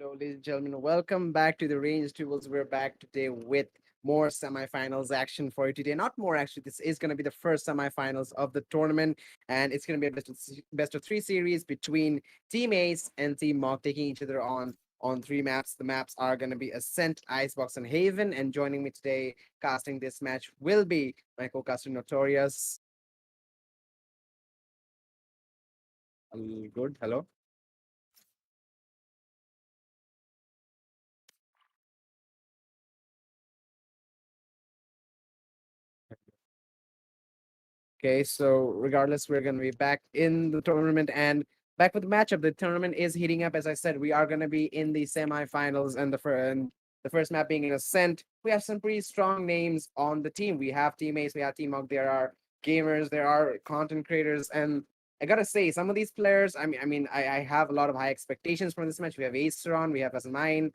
Hello, ladies and gentlemen. Welcome back to the Range Duels. We're back today with more semifinals action for you today. Not more, actually. This is going to be the first semifinals of the tournament, and it's going to be a best of three series between Team Ace and Team Mawk, taking each other on three maps. The maps are going to be Ascent, Icebox, and Haven. And joining me today, casting this match, will be my co-caster Notorious. Good. Hello. Okay, so regardless, we're going to be back in the tournament and back with the matchup. The tournament is heating up. As I said, we are going to be in the semifinals and the first map being an Ascent. We have some pretty strong names on the team. We have teammates, we have Team Mug, there are gamers, there are content creators, and I gotta say, some of these players, I have a lot of high expectations from this match. We have Aceron, we have S9,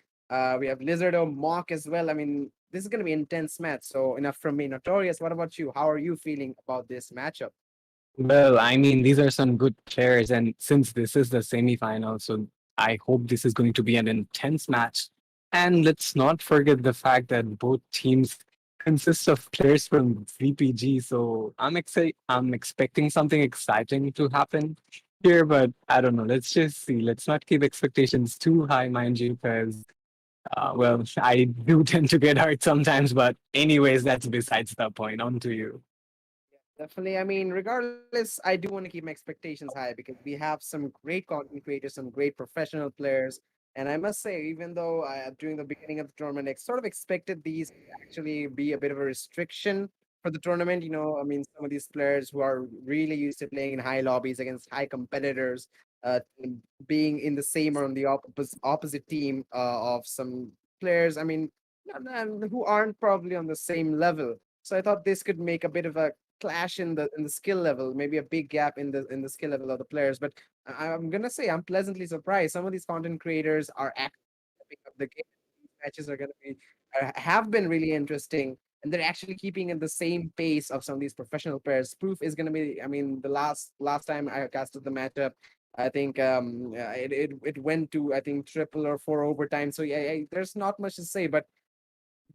we have Lizardo, Mawk as well. I mean, this is going to be intense match. So enough from me. Notorious, what about you? How are you feeling about this matchup? Well, I mean, these are some good players, and since this is the semifinal, so I hope this is going to be an intense match. And let's not forget the fact that both teams consist of players from VPG, so I'm expecting something exciting to happen here, but I don't know. Let's just see. Let's not keep expectations too high, mind you, because well, I do tend to get hurt sometimes. But anyways, that's besides the point. On to you. Definitely. I mean, regardless, I do want to keep my expectations high because we have some great content creators, some great professional players. And I must say, even though during the beginning of the tournament, I sort of expected these to actually be a bit of a restriction for the tournament. I mean, some of these players who are really used to playing in high lobbies against high competitors, being in the same or on the opposite team of some players, I mean, who aren't probably on the same level. So I thought this could make a bit of a clash in the skill level, maybe a big gap in the skill level of the players. But I'm gonna say I'm pleasantly surprised. Some of these content creators are actually stepping up the game. These matches are gonna be have been really interesting, and they're actually keeping at the same pace of some of these professional players. Proof is gonna be, I mean, the last time I casted the matchup. I think it went to I think triple or four overtime. So yeah, there's not much to say, but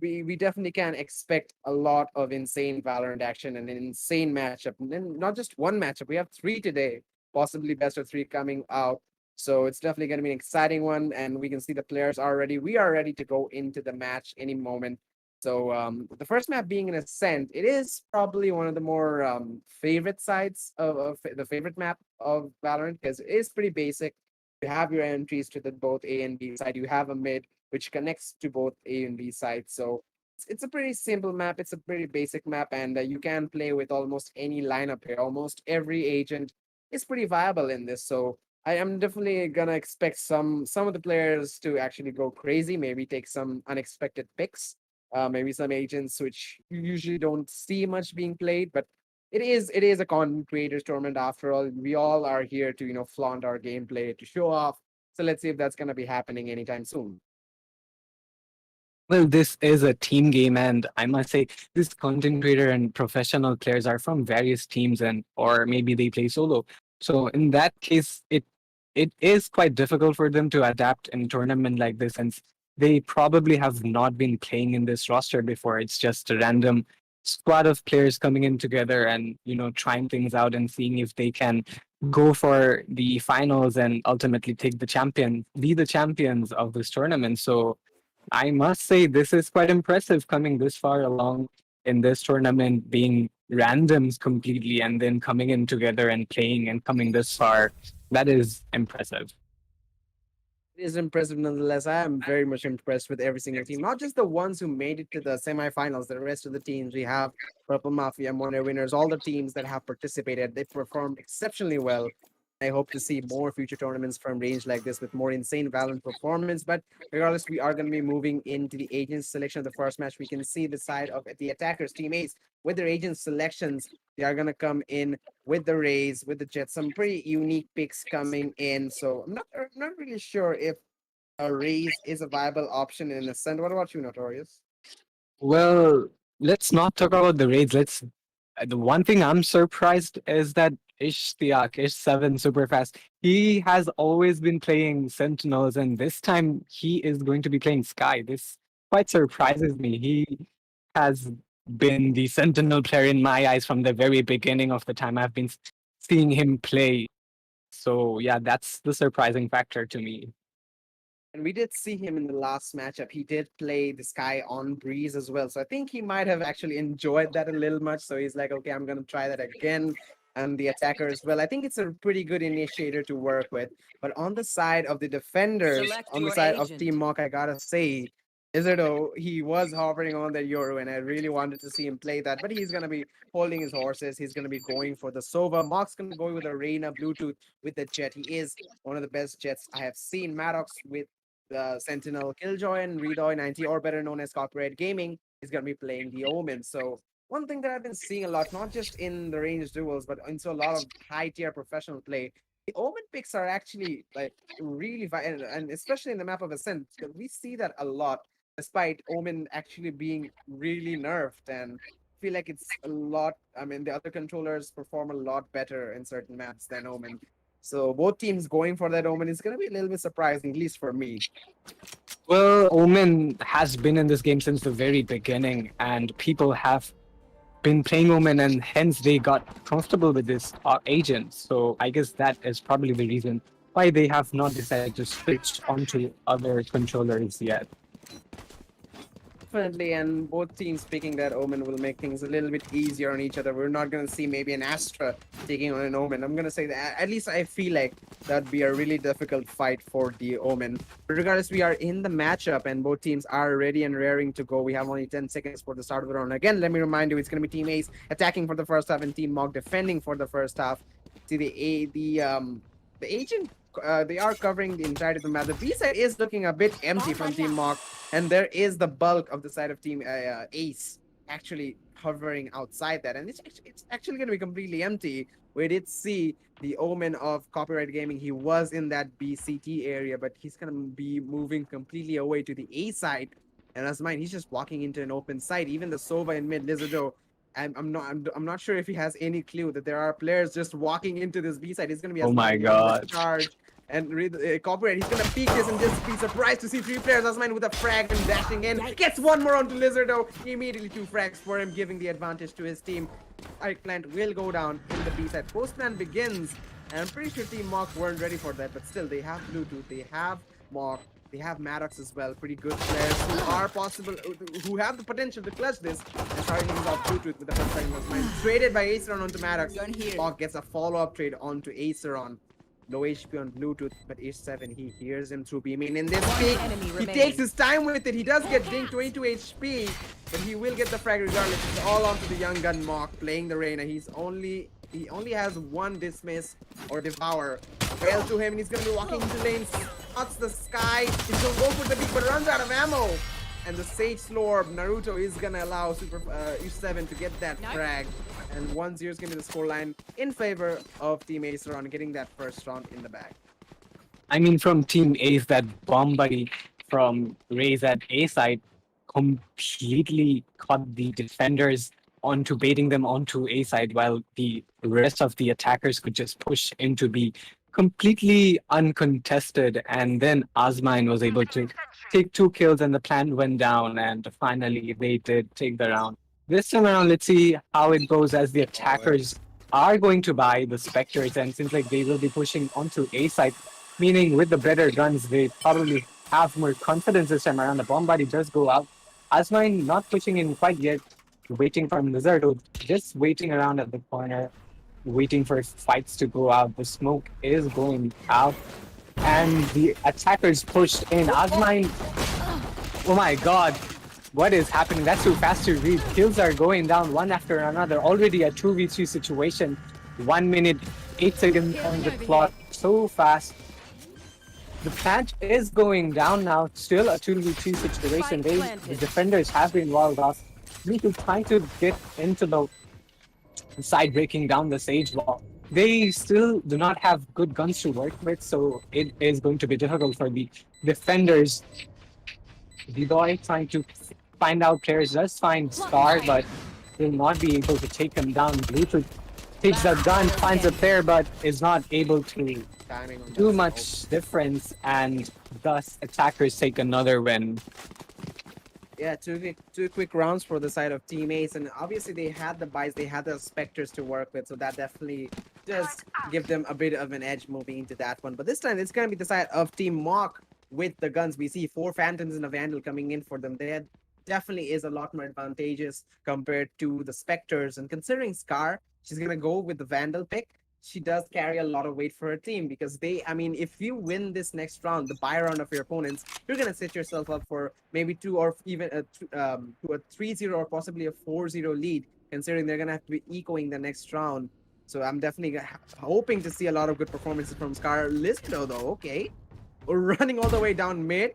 we definitely can expect a lot of insane Valorant action and an insane matchup. And then not just one matchup, we have three today, possibly best of three coming out. So it's definitely going to be an exciting one, and we can see the players are ready. We are ready to go into the match any moment. So the first map being an Ascent, it is probably one of the more favorite sides of the favorite map of Valorant because it is pretty basic. You have your entries to the both A and B side. You have a mid which connects to both A and B sides. So it's a pretty simple map. It's a pretty basic map, and you can play with almost any lineup here. Almost every agent is pretty viable in this. So I am definitely gonna expect some of the players to actually go crazy. Maybe take some unexpected picks. Maybe some agents which you usually don't see much being played, but it is a content creators tournament after all. We all are here to flaunt our gameplay to show off. So let's see if that's gonna be happening anytime soon. Well, this is a team game, and I must say, this content creator and professional players are from various teams, and or maybe they play solo. So in that case, it is quite difficult for them to adapt in a tournament like this, since they probably have not been playing in this roster before. It's just a random squad of players coming in together and trying things out and seeing if they can go for the finals and ultimately be the champions of this tournament. So I must say this is quite impressive coming this far along in this tournament, being randoms completely and then coming in together and playing and coming this far. That is impressive. It is impressive nonetheless. I am very much impressed with every single team, not just the ones who made it to the semifinals. The rest of the teams we have, Purple Mafia, Mono Winners, all the teams that have participated, they performed exceptionally well. I hope to see more future tournaments from range like this with more insane Valorant performance. But regardless, we are going to be moving into the agents selection of the first match. We can see the side of the attackers, Team Ace, with their agent selections. They are going to come in with the Rays, with the Jets, some pretty unique picks coming in. So I'm not really sure if a Rays is a viable option in Ascent. What about you, Notorious? Well, let's not talk about the raids. The one thing I'm surprised is that Ish 7 super fast. He has always been playing Sentinels, and this time he is going to be playing Sky. This quite surprises me. He has been the Sentinel player in my eyes from the very beginning of the time I've been seeing him play. So yeah, that's the surprising factor to me. And we did see him in the last matchup. He did play this guy on Breeze as well. So I think he might have actually enjoyed that a little much. So he's like, okay, I'm going to try that again. And the attacker as well. I think it's a pretty good initiator to work with. But on the side of the defenders, Select on the your side of Team agent. Mawk, I gotta say, Izardo, he was hovering on that Euro, and I really wanted to see him play that. But he's gonna be holding his horses. He's gonna be going for the Sova. Mock's gonna go with a Reina Bluetooth with the Jet. He is one of the best Jets I have seen. Maddox with the Sentinel Killjoy and Redoy 90, or better known as Copyright Gaming, is going to be playing the Omen. So, one thing that I've been seeing a lot, not just in the ranged duels, but into a lot of high tier professional play, the Omen picks are actually like really, and especially in the map of Ascent, we see that a lot, despite Omen actually being really nerfed. And I feel like it's a lot. I mean, the other controllers perform a lot better in certain maps than Omen. So both teams going for that Omen is going to be a little bit surprising, at least for me. Well, Omen has been in this game since the very beginning, and people have been playing Omen, and hence they got comfortable with this agent. So I guess that is probably the reason why they have not decided to switch onto other controllers yet. Definitely, and both teams picking that Omen will make things a little bit easier on each other. We're not going to see maybe an Astra taking on an Omen. I'm going to say that at least I feel like that'd be a really difficult fight for the Omen. But regardless, we are in the matchup, and both teams are ready and raring to go. We have only 10 seconds for the start of the round. Again, let me remind you, it's going to be Team Ace attacking for the first half and Team Mog defending for the first half. See the agent. They are covering the entirety of the map. The B side is looking a bit empty from Team Mog, and there is the bulk of the side of Team Ace actually hovering outside that, and it's actually going to be completely empty. We did see the Omen of Copyright Gaming. He was in that BCT area, but he's going to be moving completely away to the A side. And as mine, he's just walking into an open site. Even the Sova in mid, Lizardo, I'm not sure if he has any clue that there are players just walking into this B side. He's gonna be Oh as my mine going with god. charge and read copyright. He's gonna peek this and just be surprised to see three players. As mine with a frag and dashing in. Gets one more onto Lizardo. Immediately two frags for him, giving the advantage to his team. Plant will go down in the B side. Postman begins. And I'm pretty sure Team Mawk weren't ready for that, but still they have Bluetooth, they have Mawk, they have Maddox as well. Pretty good players who are possible, who have the potential to clutch this. And starting things off Bluetooth with the first second was mine. Traded by Aceron onto Maddox. Mawk gets a follow-up trade onto Aceron. Low HP on Bluetooth, but H7, he hears him through beaming. In this peak, he takes his time with it. He does get dinged 22 HP, but he will get the frag regardless. It's all onto the young gun Mawk playing the Reina. He only has one dismiss or devour. Fell to him, and he's gonna be walking into lanes. Spots the sky. He's gonna go for the beak, but runs out of ammo. And the Sage Slorb, Naruto is gonna allow Super H7 to get that frag. And 1-0 is gonna be the scoreline in favor of Team Acer on getting that first round in the bag. I mean, from Team Ace, that bomb buddy from Raze at A side completely caught the defenders onto baiting them onto A side, while the rest of the attackers could just push into B completely uncontested. And then Azmine was able to take 2 kills, and the plan went down. And finally, they did take the round. This time around, let's see how it goes as the attackers are going to buy the Spectres, and seems like they will be pushing onto A side, meaning with the better guns, they probably have more confidence this time around. The bomb body does go out. Asmine not pushing in quite yet, waiting for Lizardo, just waiting around at the corner, waiting for fights to go out. The smoke is going out, and the attackers pushed in. Asmine, oh my god, what is happening? That's too fast to read. Kills are going down one after another. Already a 2v3 situation. 1 minute, 8 seconds on the clock. So fast. The plant is going down now. Still a 2v3 situation. The defenders have been walled off. Need to try to get into the side, breaking down the Sage wall. They still do not have good guns to work with, so it is going to be difficult for the defenders. Vidoy trying to find out players, does find Star, but will not be able to take him down. Bluetooth takes that Last gun, player finds a standing. player, but is not able to Timing on that do smoke. much difference, and thus attackers take another win. Yeah, two quick rounds for the side of teammates, and obviously they had the buys, they had the specters to work with, so that definitely does give them a bit of an edge moving into that one. But this time it's gonna be the side of Team Mawk with the guns. We see four Phantoms and a Vandal coming in for them. That definitely is a lot more advantageous compared to the specters. And considering Scar, she's gonna go with the Vandal pick. She does carry a lot of weight for her team because I mean, if you win this next round, the buy round of your opponents, you're gonna set yourself up for maybe two or even to a 3-0 or possibly a 4-0 lead, considering they're gonna have to be echoing the next round. So I'm definitely hoping to see a lot of good performances from Scar. Listo though, okay, we're running all the way down mid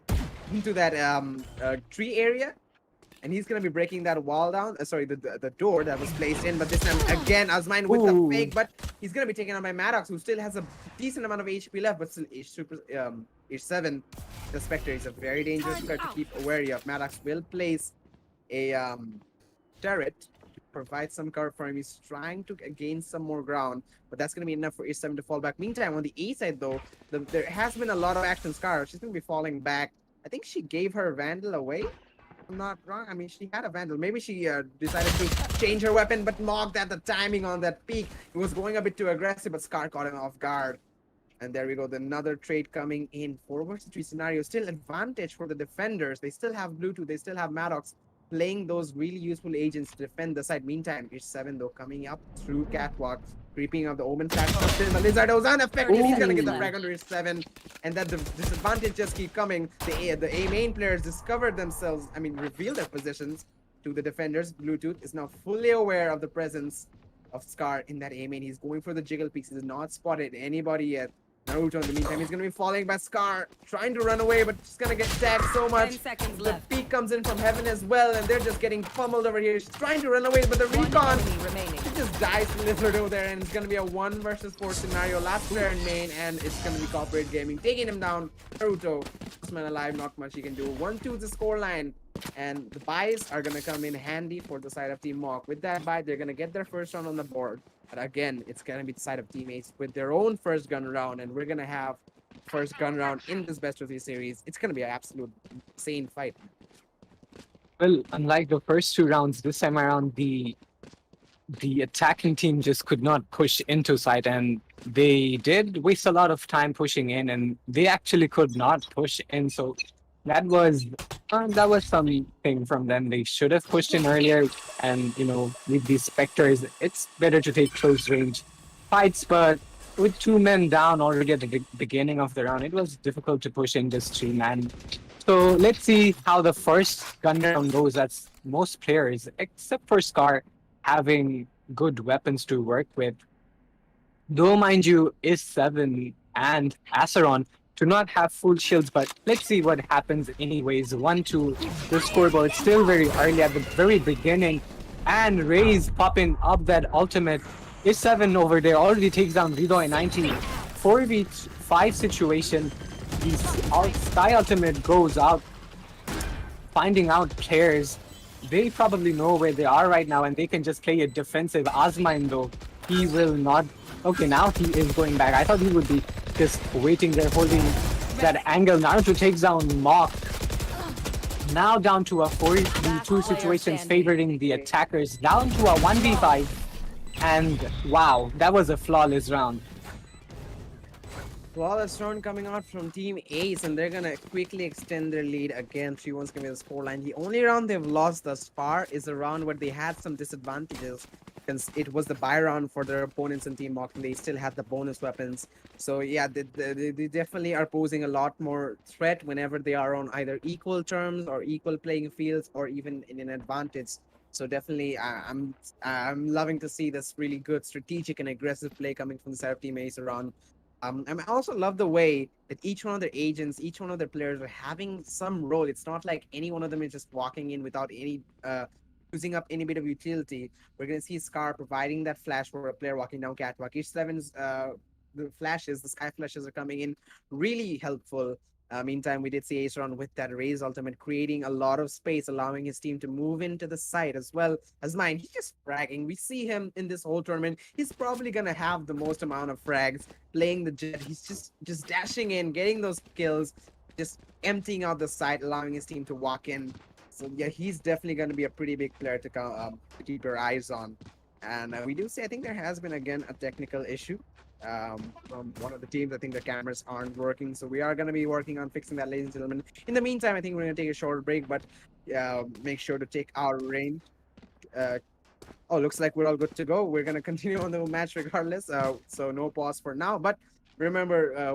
into that tree area, and he's gonna be breaking that wall down. Sorry, the door that was placed in. But this time again, Azmine with the Ooh, fake, but he's gonna be taken out by Maddox, who still has a decent amount of HP left, but still H7. The Spectre is a very dangerous Turret player to out. keep wary of. Maddox will place a turret to provide some cover for him. He's trying to gain some more ground, but that's gonna be enough for H7 to fall back. Meantime, on the A side though, there has been a lot of action. Scar, she's gonna be falling back. I think she gave her Vandal away. I'm not wrong. I mean, she had a Vandal. Maybe she decided to change her weapon, but mocked at the timing on that peak. It was going a bit too aggressive, but Scar caught him off guard. And there we go. Another trade coming in. 4 versus 3 scenario. Still advantage for the defenders. They still have Bluetooth. They still have Maddox playing those really useful agents to defend the side. Meantime, H7 though coming up through Catwalk, creeping up the Omen flash. But still, the Lizard was 30 unaffected. He's gonna get seconds the ooh. frag left. under H7, and that the disadvantage just keep coming. The A main players discovered themselves. I mean, reveal their positions to the defenders. Bluetooth is now fully aware of the presence of Scar in that A main. He's going for the jiggle peaks. He has not spotted anybody yet. Naruto, in the meantime, he's gonna be falling by Scar, trying to run away, but just gonna get tagged so 10 much. seconds The left. peak comes in from heaven as well, and they're just getting pummeled over here. She's trying to run away, but the One recon, enemy remaining. he just dies to Lizard over there, and it's gonna be a 1 versus 4 scenario. Last player in main, and it's gonna be Corporate Gaming taking him down. Naruto, last man alive, not much he can do. 1-2 is the scoreline, and the buys are gonna come in handy for the side of Team Mawk. With that buy, they're gonna get their first round on the board. But again, it's gonna be the side of teammates with their own first gun round, and we're gonna have first gun round in this best of three series. It's gonna be an absolute insane fight. Well, unlike the first two rounds, this time around the attacking team just could not push into site, and they did waste a lot of time pushing in, and they actually could not push in. So that was that was something from them. They should have pushed in earlier, and with these specters, it's better to take close range fights. But with two men down already at the beginning of the round, it was difficult to push in just 3 man. So let's see how the first gun round goes. That's most players, except for Scar, having good weapons to work with. Though, mind you, is Seven and Acheron do not have full shields, but let's see what happens anyways. 1-2, the scoreboard still very early at the very beginning, and Raze popping up that ultimate. Is Seven over there already takes down Rido in 90. 4v5 situation. The Sky Ultimate goes out, finding out players. They probably know where they are right now, and they can just play a defensive. Azmine, though, he will not. Okay, now he is going back. I thought he would be just waiting there, holding that angle. Naruto takes down Mawk. Now down to a Last 4v2 player situation, standing. favoring the attackers. Down to a 1v5. And wow, that was a flawless round. Flawless round coming out from Team Ace, and they're gonna quickly extend their lead again. 3-1's gonna be the scoreline. The only round they've lost thus far is a round where they had some disadvantages, because it was the buy round for their opponents in Team Mock, and they still had the bonus weapons. So yeah, they definitely are posing a lot more threat whenever they are on either equal terms or equal playing fields or even in an advantage. So definitely, I'm loving to see this really good strategic and aggressive play coming from the side of Team Ace around. I also love the way that each one of their agents, each one of their players are having some role. It's not like any one of them is just walking in without any using up any bit of utility. We're gonna see Scar providing that flash for a player walking down catwalk. Each seven's the flashes, the sky flashes are coming in really helpful. Meantime, we did see Aceron with that Raze ultimate creating a lot of space, allowing his team to move into the site as well as mine. He's just fragging. We see him in this whole tournament. He's probably gonna have the most amount of frags playing the Jet. He's just dashing in, getting those kills, just emptying out the site, allowing his team to walk in. So yeah, he's definitely going to be a pretty big player to keep your eyes on. And we do see, I think there has been again a technical issue from one of the teams. I think the cameras aren't working, so we are going to be working on fixing that, ladies and gentlemen. In the meantime, I think we're going to take a short break, but make sure to take our range. Uh, oh, looks like we're all good to go. We're going to continue on the match regardless, so no pause for now. But remember,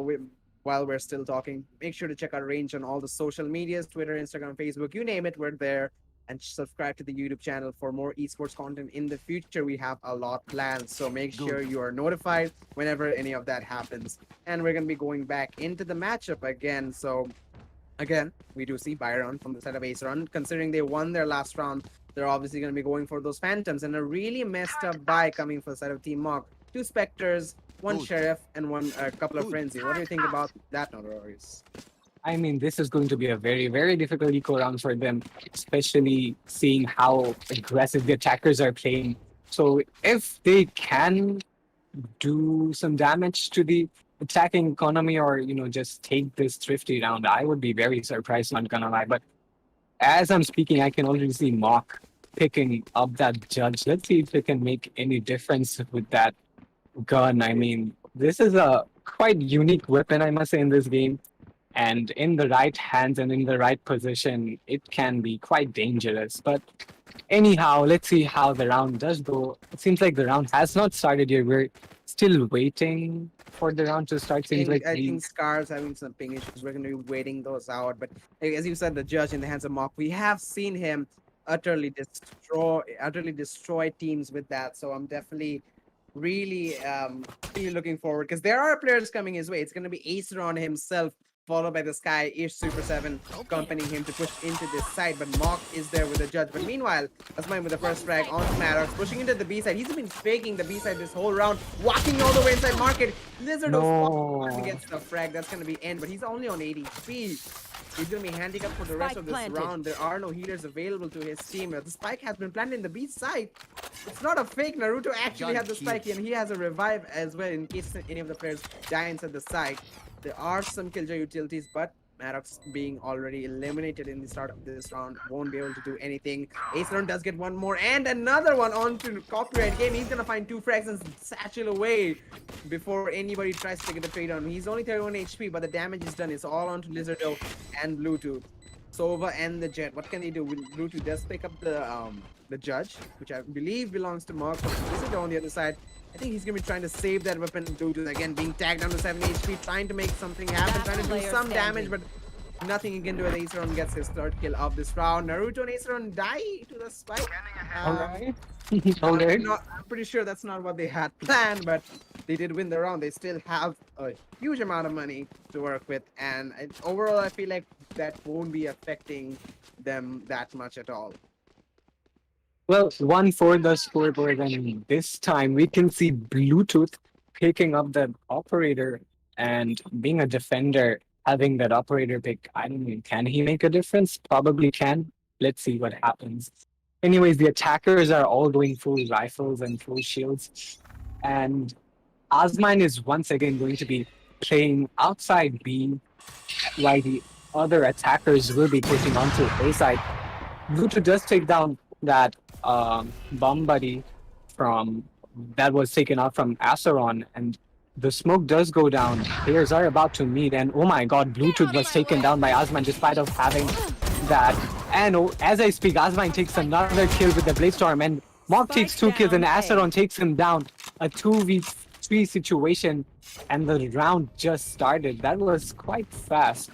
while we're still talking, make sure to check our range on all the social medias, Twitter, Instagram, Facebook, you name it, we're there. And subscribe to the YouTube channel for more esports content in the future. We have a lot planned, so make sure you are notified whenever any of that happens. And we're going to be going back into the matchup again. So again, we do see Byron from the side of Ace Run. Considering they won their last round, they're obviously going to be going for those Phantoms. And a really messed up buy coming from the side of Team Mawk. 2 Spectres, 1 Sheriff, and one couple of Frenzy. What do you think about that, Notorious? I mean, this is going to be a very, very difficult eco round for them, especially seeing how aggressive the attackers are playing. So if they can do some damage to the attacking economy or, just take this thrifty round, I would be very surprised, not gonna lie. But as I'm speaking, I can already see Mawk picking up that judge. Let's see if it can make any difference with that gun. I mean, this is a quite unique weapon, I must say, in this game. And in the right hands and in the right position, it can be quite dangerous. But anyhow, let's see how the round does go. It seems like the round has not started yet. We're still waiting for the round to start. Seems like I think Scar's having some ping issues. We're going to be waiting those out. But as you said, the judge in the hands of Mawk, we have seen him utterly destroy teams with that. So I'm definitely really looking forward because there are players coming his way. It's going to be Aceron himself, followed by this guy Ish Super 7 accompanying him to push into this side, but Mawk is there with the judge. But meanwhile, Asmine with the first frag on Maddox, pushing into the B side. He's been faking the B side this whole round, walking all the way inside market. Lizard gets the frag. That's gonna be end, but he's only on 80 HP. He's gonna be handicapped for the rest of this round. There are no healers available to his team. The spike has been planted in the B side. It's not a fake. Naruto actually had the spike, and he has a revive as well in case any of the players die inside the side. There are some killjoy utilities, but Maddox being already eliminated in the start of this round won't be able to do anything. Aceron does get one more and another one onto copyright game. He's gonna find 2 frags and satchel away before anybody tries to get the trade on. He's only 31 HP, but the damage is done. It's all onto Lizardo and Bluetooth. Sova and the Jet. What can they do? Bluetooth does pick up the judge, which I believe belongs to Mark. Lizardo on the other side. I think he's gonna be trying to save that weapon due to again being tagged down to 7 HP, trying to make something happen, trying to do some damage, but nothing he can do. Aceron gets his 3rd kill of this round. Naruto and Aceron die to the spike. Alright. I'm pretty sure that's not what they had planned, but they did win the round. They still have a huge amount of money to work with, and overall, I feel like that won't be affecting them that much at all. Well, one for the scoreboard, and this time we can see Bluetooth picking up the operator and being a defender, having that operator pick. I don't know, can he make a difference? Probably can. Let's see what happens. Anyways, the attackers are all going full rifles and full shields. And Asmine is once again going to be playing outside B, while the other attackers will be pushing onto A side. Bluetooth does take down that bomb buddy from that was taken out from Aceron, and the smoke does go down. Players are about to meet, and oh my god, Bluetooth was taken down by Asmine despite of having that. And as I speak, Asmine takes another kill with the Bladestorm, and Mawk takes 2 kills, and Aceron takes him down. A 2v3 situation, and the round just started. That was quite fast.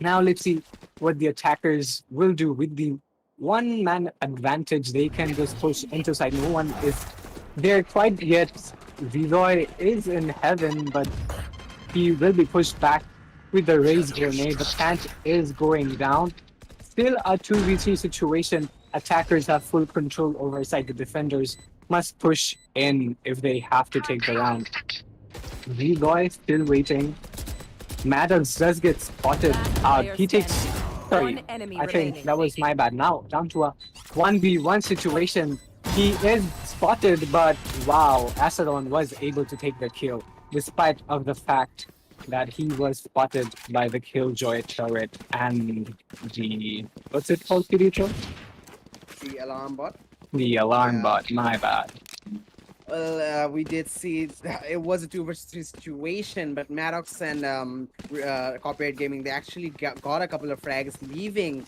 Now let's see what the attackers will do with the 1-man advantage. They can just push into side. No one is there quite yet. Veloy is in heaven, but he will be pushed back with the raised grenade. The plant is going down. Still a 2v3 situation. Attackers have full control over side. The defenders must push in if they have to take the round. Veloy still waiting. Maddox does get spotted Last out. player He takes, standing. sorry, One enemy I think remaining. that was my bad. Now down to a 1v1 situation. He is spotted, but wow, Asaron was able to take the kill despite of the fact that he was spotted by the Killjoy turret and the, what's it called, Kirito? The alarm bot. The alarm Yeah. bot, my bad. Well, we did see it was a 2 versus 3 situation, but Maddox and Copyright Gaming, they actually got a couple of frags, leaving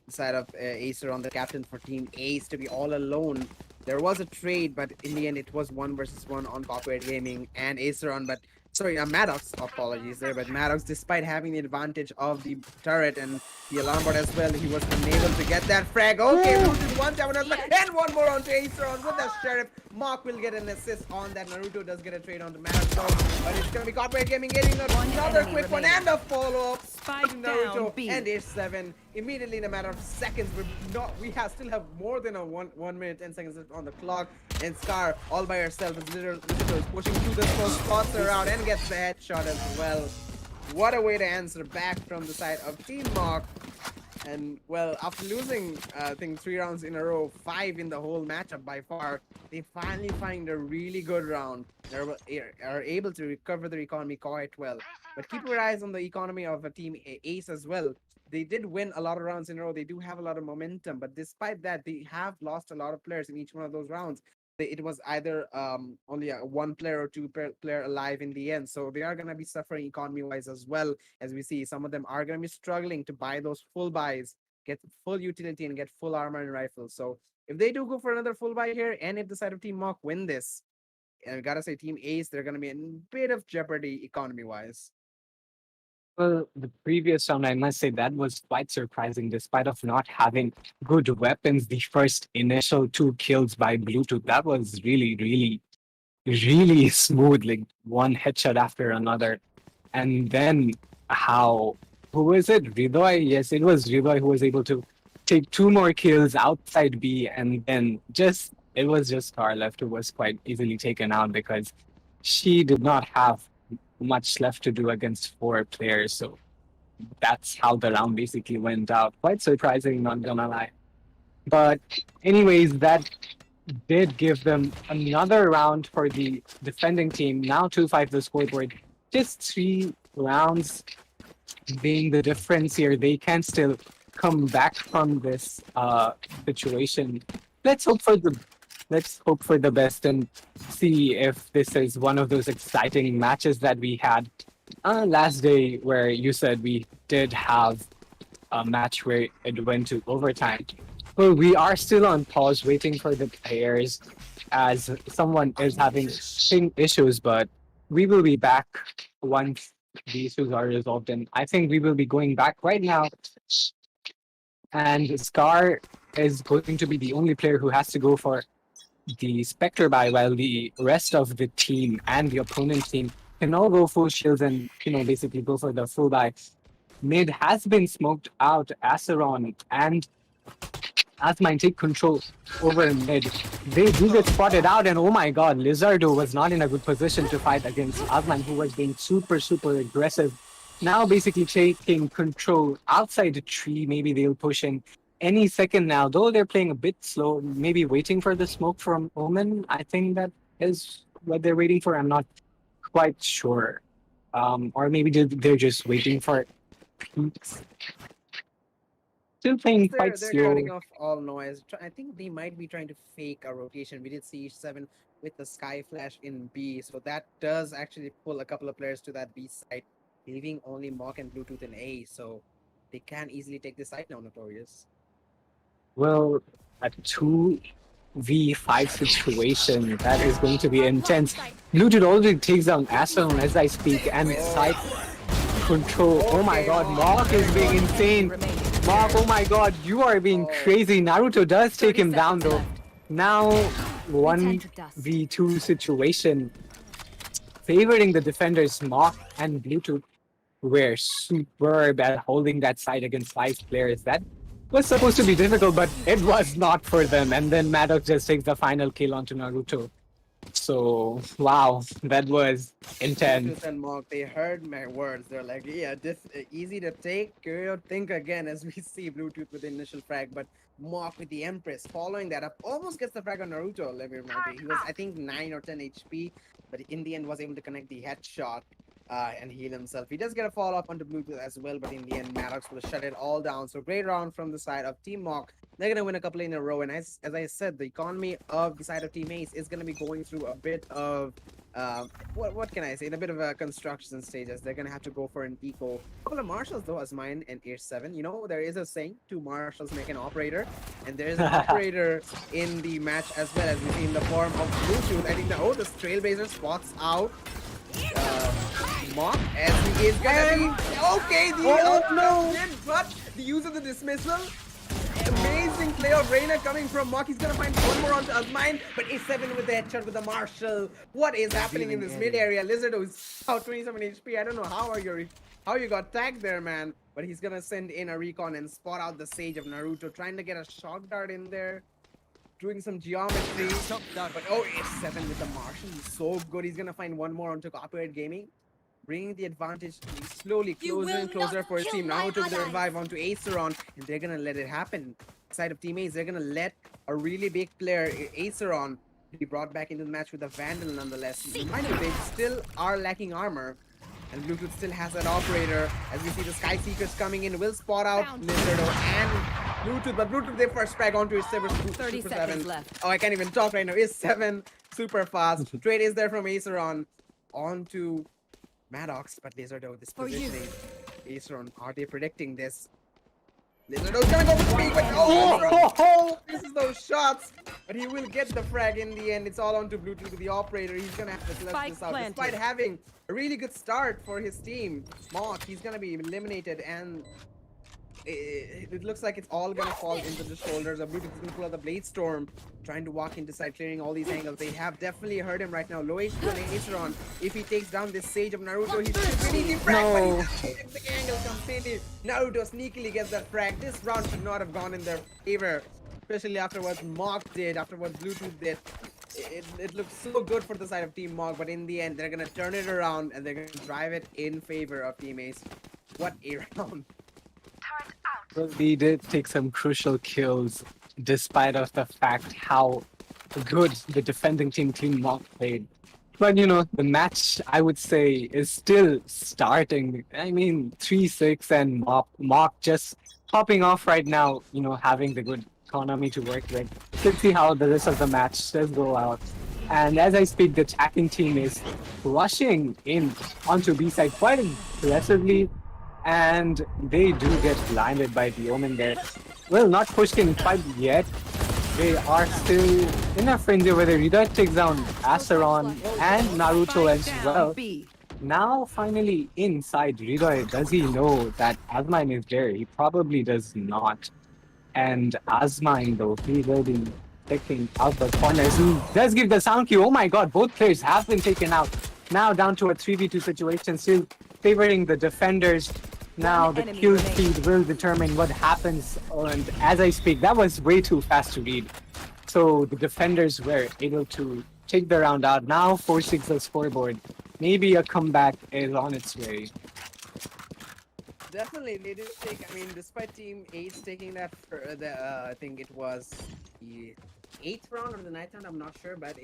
side of Acer on the captain for Team Ace to be all alone. There was a trade, but in the end, it was 1 versus 1 on Copyright Gaming and Acer on. But sorry, Maddox, apologies there, but Maddox, despite having the advantage of the turret and the alarm bot as well, he was unable to get that frag. Okay, Bluetooth one tap and one more onto Acer on with the Sheriff. Mawk will get an assist on that. Naruto does get a trade onto Maddox though, but it's gonna be Copyright Gaming getting another quick one and a follow-up. Spike Naruto down B. and H7 immediately in a matter of seconds. Still have more than a 1 minute 10 seconds left on the clock, and Scar all by herself is literally pushing through the smoke, spots her out and gets the headshot as well. What a way to answer back from the side of Team Mawk. And well, after losing, I think 3 rounds in a row, 5 in the whole matchup by far, they finally find a really good round. Are able to recover their economy quite well. But keep your eyes on the economy of a team Ace as well. They did win a lot of rounds in a row. They do have a lot of momentum, but despite that, they have lost a lot of players in each one of those rounds. It was either only a 1 player or 2 player alive in the end. So they are gonna be suffering economy wise as well, as we see some of them are gonna be struggling to buy those full buys, get full utility and get full armor and rifles. So if they do go for another full buy here, and if the side of Team Mawk win this, and I gotta say Team Ace, they're gonna be in a bit of jeopardy economy wise. Well, the previous round, I must say that was quite surprising, despite of not having good weapons. The first initial 2 kills by Bluetooth, that was really smooth, like one headshot after another. And then how, who was it? Ridoy? Yes, it was Ridoy who was able to take 2 more kills outside B, and then it was just Star left who was quite easily taken out because she did not have much left to do against 4 players. So that's how the round basically went out. Quite surprising, not gonna lie. But anyways, that did give them another round for the defending team. Now 2-5 the scoreboard. Just 3 rounds being the difference here. They can still come back from this situation. Let's hope for the let's hope for the best and see if this is one of those exciting matches that we had last day, where you said we did have a match where it went to overtime. Well, we are still on pause waiting for the players as someone is having ping issues, but we will be back once the issues are resolved. And I think we will be going back right now. And Scar is going to be the only player who has to go for the Spectre buy, while the rest of the team and the opponent team can all go full shields and, basically go for the full buy. Mid has been smoked out. Asaron and Asmine take control over mid. They do get spotted out, and oh my god, Lizardo was not in a good position to fight against Asmine, who was being super aggressive. Now basically taking control outside the tree. Maybe they'll push in any second now, though they're playing a bit slow, maybe waiting for the smoke from Omen. I think that is what they're waiting for. I'm not quite sure. Or maybe they're just waiting for peaks. Still playing quite They're slow. cutting off all noise. I think they might be trying to fake a rotation. We did see 7 with the Sky Flash in B, so that does actually pull a couple of players to that B side, leaving only Mawk and Bluetooth in A. So they can easily take this side now, Notorious. Well, a 2v5 situation, that is going to be intense. Bluetooth already takes down Aston as I speak, and side control. Oh my god, Mawk is being insane. Mawk, oh my god, you are being crazy. Naruto does take him down though. Now 1v2 situation, favoring the defenders. Mawk and Bluetooth were superb at holding that side against 5 players. That was supposed to be difficult, but it was not for them. And then Maddox just takes the final kill onto Naruto. So wow, that was Bluetooth intense. and Mawk, they heard my words. They're like, yeah, this easy to take. Think again as we see Bluetooth with the initial frag, but Mawk with the Empress following that up almost gets the frag on Naruto. Let me remind you, he was I think 9 or 10 HP, but in the end was able to connect the headshot and heal himself. He does get a follow up onto Bluetooth as well, but in the end, Maddox will shut it all down. So great round from the side of Team Mawk. They're gonna win a couple in a row, and as I said, the economy of the side of Team Ace is gonna be going through a bit of what can I say? In a bit of a construction stages, they're gonna have to go for an eco. Couple of marshals though, as mine and Air 7. You know, there is a saying: two marshals make an operator, and there is an operator in the match as well as we see in the form of Bluetooth. I think the Trailblazer spots out uh, Mawk as he is gonna be okay. The Oh no! but the use of the dismissal. Amazing play of Reina coming from Mawk. He's gonna find one more onto Asmine, but A7 with the headshot with the Marshall. What is happening in this mid area? Lizardo is out 27 HP. I don't know how you got tagged there, man. But he's gonna send in a recon and spot out the Sage of Naruto, trying to get a shock dart in there, doing some geometry. But oh, A7 with the Marshall. He's so good. He's gonna find one more onto Copyright Gaming, bringing the advantage slowly closer and closer for his team. Now took the revive onto Aceron, and they're gonna let it happen. Side of teammates, they're gonna let a really big player, Aceron, be brought back into the match with a Vandal nonetheless. Mind you, they still are lacking armor. And Bluetooth still has that operator. As we see the Sky Seekers coming in, will spot out Lizardo and Bluetooth. But Bluetooth, they first strike onto his Super 7. Left. Oh, I can't even talk right now. Is 7 super fast. Trade is there from Aceron onto Maddox, but Lizardo, this positioning. Aceron, are they predicting this? Lizardo's gonna go for me, but oh, misses those shots. But he will get the frag in the end. It's all on to Bluetooth with the operator. He's gonna have to flush this out. Despite having a really good start for his team, Mawk, he's gonna be eliminated, and it looks like it's all gonna fall into the shoulders of Bluetooth. He's gonna pull out the Blade Storm, trying to walk into side, clearing all these angles. They have definitely hurt him right now. Low HP on Aceron. If he takes down this Sage of Naruto, he should really deep frag, No. but he takes the angle completely. Naruto sneakily gets that frag. This round should not have gone in their favor, especially after what Mawk did, after what Bluetooth did. It looks so good for the side of Team Mawk, but in the end, they're gonna turn it around and they're gonna drive it in favor of Team Ace. What a round. Well, they did take some crucial kills, despite of the fact how good the defending team Mawk played. But you know, the match I would say is still starting. I mean, 3-6 and Mawk just popping off right now. You know, having the good economy to work with. Let's see how the rest of the match does go out. And as I speak, the attacking team is rushing in onto B side quite aggressively, and they do get blinded by the Omen there. Well, not pushed in quite yet. They are still in a frenzy where the Redoit takes down Asteron and Naruto as well. Now, finally, inside Redoit, does he know that Asmine is there? He probably does not. And Asmine, though, he will be taking out the corners. He does give the sound cue. Oh my god, both players have been taken out. Now down to a 3v2 situation, still favoring the defenders. Now the kill speed will determine what happens. And as I speak, that was way too fast to read. So the defenders were able to take the round out. Now 4-6 the scoreboard. Maybe a comeback is on its way. Definitely, they did take. I mean, despite Team Ace taking that, I think it was the 8th round or the 9th round. I'm not sure, but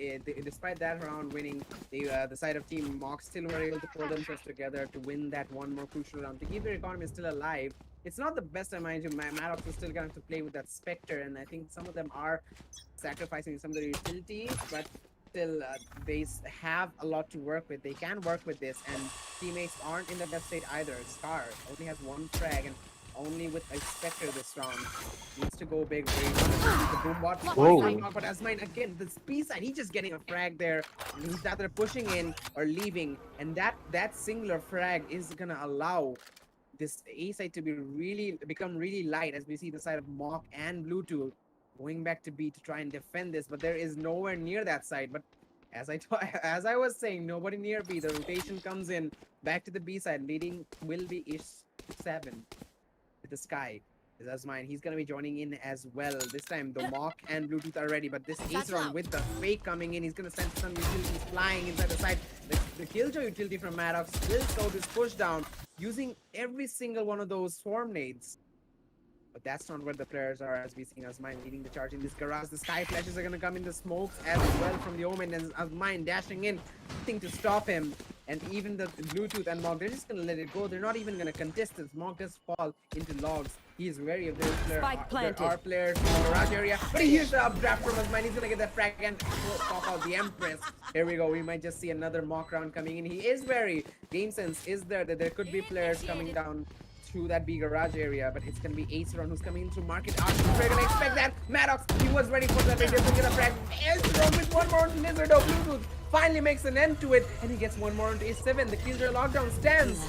despite that round winning, the side of Team Mawk still were able to pull themselves together to win that one more crucial round to keep their economy still alive. It's not the best, I mind you. Maddox is still going to play with that Spectre, and I think some of them are sacrificing some of their utilities, but still they have a lot to work with. They can work with this, and teammates aren't in the best state either. Scar only has one frag and only with a Spectre this round. Needs to go big. The Boombot. Whoa. But Asmine again, this B side, he's just getting a frag there. And he's either pushing in or leaving, and that singular frag is gonna allow this A side to become really light, as we see the side of Mawk and Bluetooth going back to B to try and defend this, but there is nowhere near that side. But as I was saying, nobody near B. The rotation comes in back to the B side. Leading will be Ish 7 with the Sky. That's mine. He's gonna be joining in as well. This time the Mawk and Bluetooth are ready, but this Satchel Aceron out. with the fake coming in, he's gonna send some utilities flying inside the side. The Killjoy utility from Maddox will slow this push down using every single one of those swarm nades. But that's not where the players are, as we see Asmine leading the charge in this garage. The sky flashes are gonna come in the smokes as well from the Omen, and Asmine dashing in, nothing to stop him. And even the Bluetooth and Mawk, they're just gonna let it go. They're not even gonna contest this. Mawk does fall into logs. He is wary of those players. Spike There planted. are players in the garage area, but he hears the updraft from Asmine. He's gonna get that frag and pop out the Empress. Here we go. We might just see another Mawk round coming in. He is wary. Game sense is there that there could be players coming down through that B garage area, but it's gonna be Aceron who's coming in through Market Arch. We're gonna expect that. Maddox, he was ready for that. They're gonna frag Aceron with one more Lizardo. Bluetooth finally makes an end to it, and he gets one more onto A7. The Killjoy lockdown stands.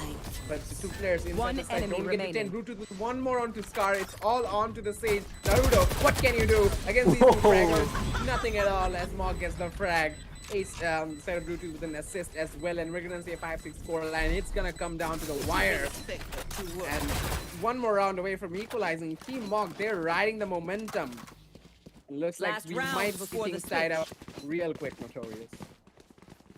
But the two players inside One the side enemy don't get the 10. remaining. Bluetooth with one more onto Scar. It's all on to the Sage. Naruto, what can you do against these two fraggers? Nothing at all as Mawk gets the frag. Ace set of Bluetooth with an assist as well, and we're gonna see a 5-6 score line. It's gonna come down to the wire. And one more round away from equalizing. Team Mawk, they're riding the momentum. Looks like Last we round might see before the things tied switch. up real quick, Notorious.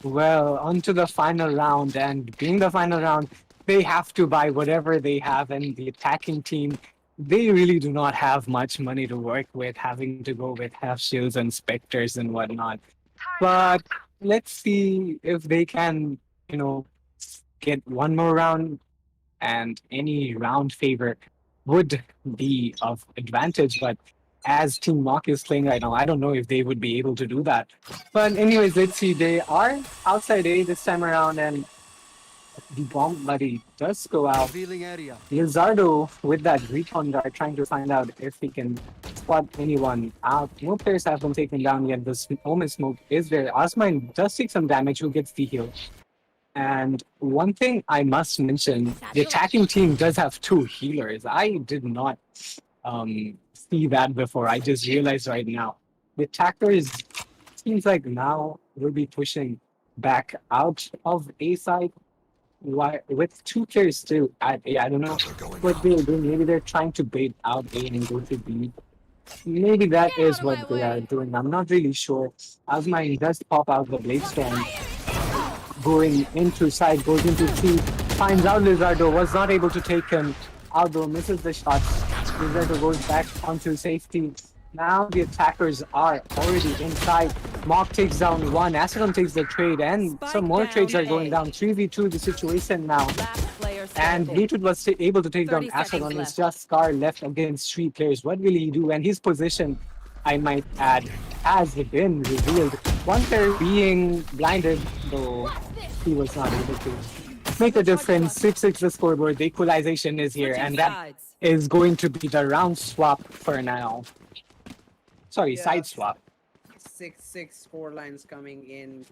Well, on to the final round, and being the final round, they have to buy whatever they have, and the attacking team, they really do not have much money to work with, having to go with half shields and specters and whatnot. But let's see if they can, get one more round, and any round favor would be of advantage. But as Team Mach is playing right now, I don't know if they would be able to do that. But anyways, let's see. They are outside A this time around, and the bomb buddy does go out. Revealing area. Lizardo with that recon guard trying to find out if he can spot anyone out. No players have been taken down yet. The Omen smoke is there. Osmine does take some damage. Who gets the heal? And one thing I must mention, the attacking team does have two healers. I did not see that before. I just realized right now. The attackers seems like now will be pushing back out of A side. Why with two players still at A? I don't know what they're doing. Maybe they're trying to bait out A and go to B. Maybe that is what they are doing. I'm not really sure. Asmine does pop out the Blade Storm going into side, goes into two, finds out Lizardo, was not able to take him. Aldo misses the shot. Lizardo goes back onto safety. Now the attackers are already inside. Mawk takes down one, Acidon takes the trade, and Spike some more trades down are going A. down. 3v2 the situation now. Last player And standing. Bluetooth was able to take down 30 seconds Acidon. It's left. just Scar left against three players. What will he do? And his position, I might add, has been revealed. One player being blinded, though he was not able to make a difference. 6-6 the scoreboard. The equalization is here, Switching and that sides. is going to be the round swap for now. Sorry, Yeah, side swap. 6-6 score lines coming in,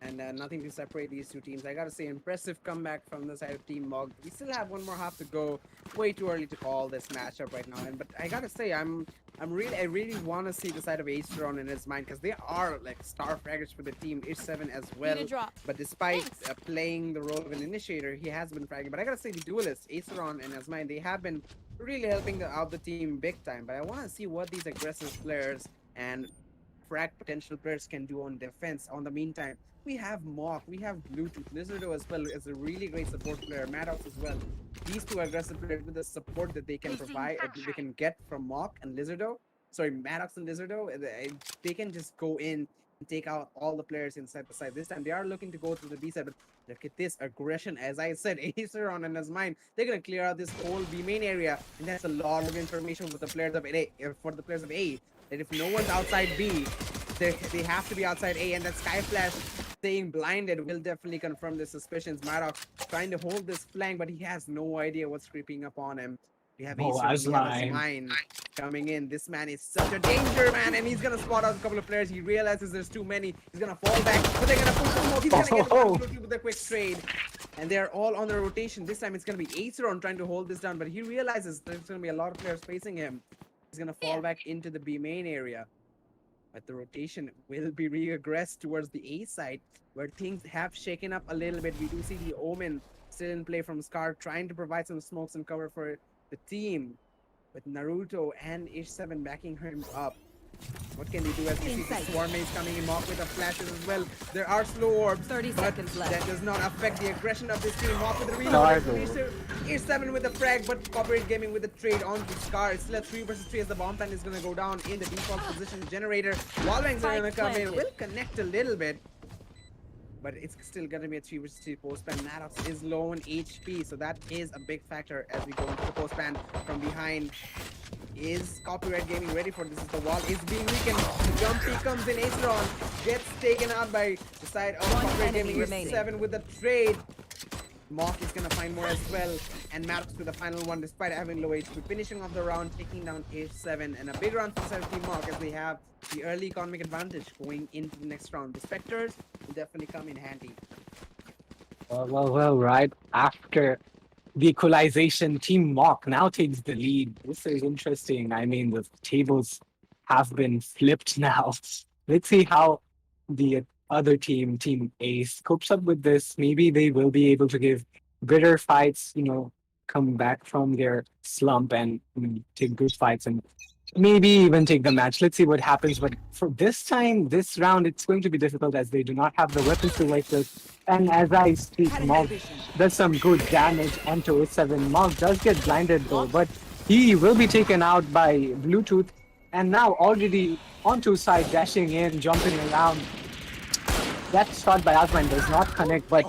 and nothing to separate these two teams. I gotta say, impressive comeback from the side of Team Mog. We still have one more half to go. Way too early to call this matchup right now, but I gotta say, I really want to see the side of Aceron in his mind because they are like star fraggers for the team. Ish7 as well. Need a drop. But despite playing the role of an initiator, he has been fragging. But I gotta say, the duelists, Aceron and Asmine, they have been really helping out the team big time. But I want to see what these aggressive players and frag potential players can do on defense. On the meantime, we have Mawk, we have Bluetooth, Lizardo as well is a really great support player, Maddox as well. These two aggressive players with the support that they can provide, they can get from Mawk and Lizardo. Sorry, Maddox and Lizardo, they can just go in and take out all the players inside the side. This time they are looking to go to the B side, but look at this aggression. As I said, Aceron and his mind, they're gonna clear out this whole B main area, and that's a lot of information for the players of A. For the players of A, that if no one's outside B, they have to be outside A, and that Sky Flash staying blinded will definitely confirm the suspicions. Maddox trying to hold this flank, but he has no idea what's creeping up on him. We have Oh, Acer, we have his Asmine. mind coming in. This man is such a danger, man, and he's gonna spot out a couple of players. He realizes there's too many. He's gonna fall back, but they're gonna push the smoke. He's gonna get Oh. one with a quick trade, and they're all on the rotation. This time it's gonna be Aceron trying to hold this down, but he realizes there's gonna be a lot of players facing him. He's gonna fall back into the B main area. But the rotation will be regressed towards the A side, where things have shaken up a little bit. We do see the Omen still in play from Scar, trying to provide some smokes and cover for the team. with Naruto and Ish7 backing him up. What can they do as we see the Insight. swarm maze coming in? Mawk with the flashes as well. There are slow orbs, 30 but seconds that left. does not affect the aggression of this team. Mawk with the reload. Cargo. Ish7 with the frag, but Corporate Gaming with the trade onto Scar. It's still a 3 versus 3 as the bomb plant is going to go down in the default position. Generator. Wallbangs are going to Spike come in. planted. Will connect a little bit, but it's still going to be a 3 versus 3 post ban. Maddox is low on HP, so that is a big factor as we go into the post ban from behind. Is Copyright Gaming ready for this? Is the wall is being weakened. The jump P comes in. Aceron gets taken out by the side of One Copyright enemy Gaming. remaining. 7 with the trade. Mawk is gonna find more as well, and Maddox with the final one despite having low HP, finishing off the round, taking down H7, and a big round for the side of Team Mawk as they have the early economic advantage going into the next round. The Spectres will definitely come in handy. Well, right after the equalization, Team Mawk now takes the lead. This is interesting. I mean, the tables have been flipped now. Let's see how the other team, Team Ace, copes up with this. Maybe they will be able to give better fights, come back from their slump and take good fights and maybe even take the match. Let's see what happens. But for this time, this round, it's going to be difficult as they do not have the weapons to wipe this. And as I speak, Mog does some good damage onto A7. Mog does get blinded though, but he will be taken out by Bluetooth. And now already onto side, dashing in, jumping around. That shot by Asmine does not connect, but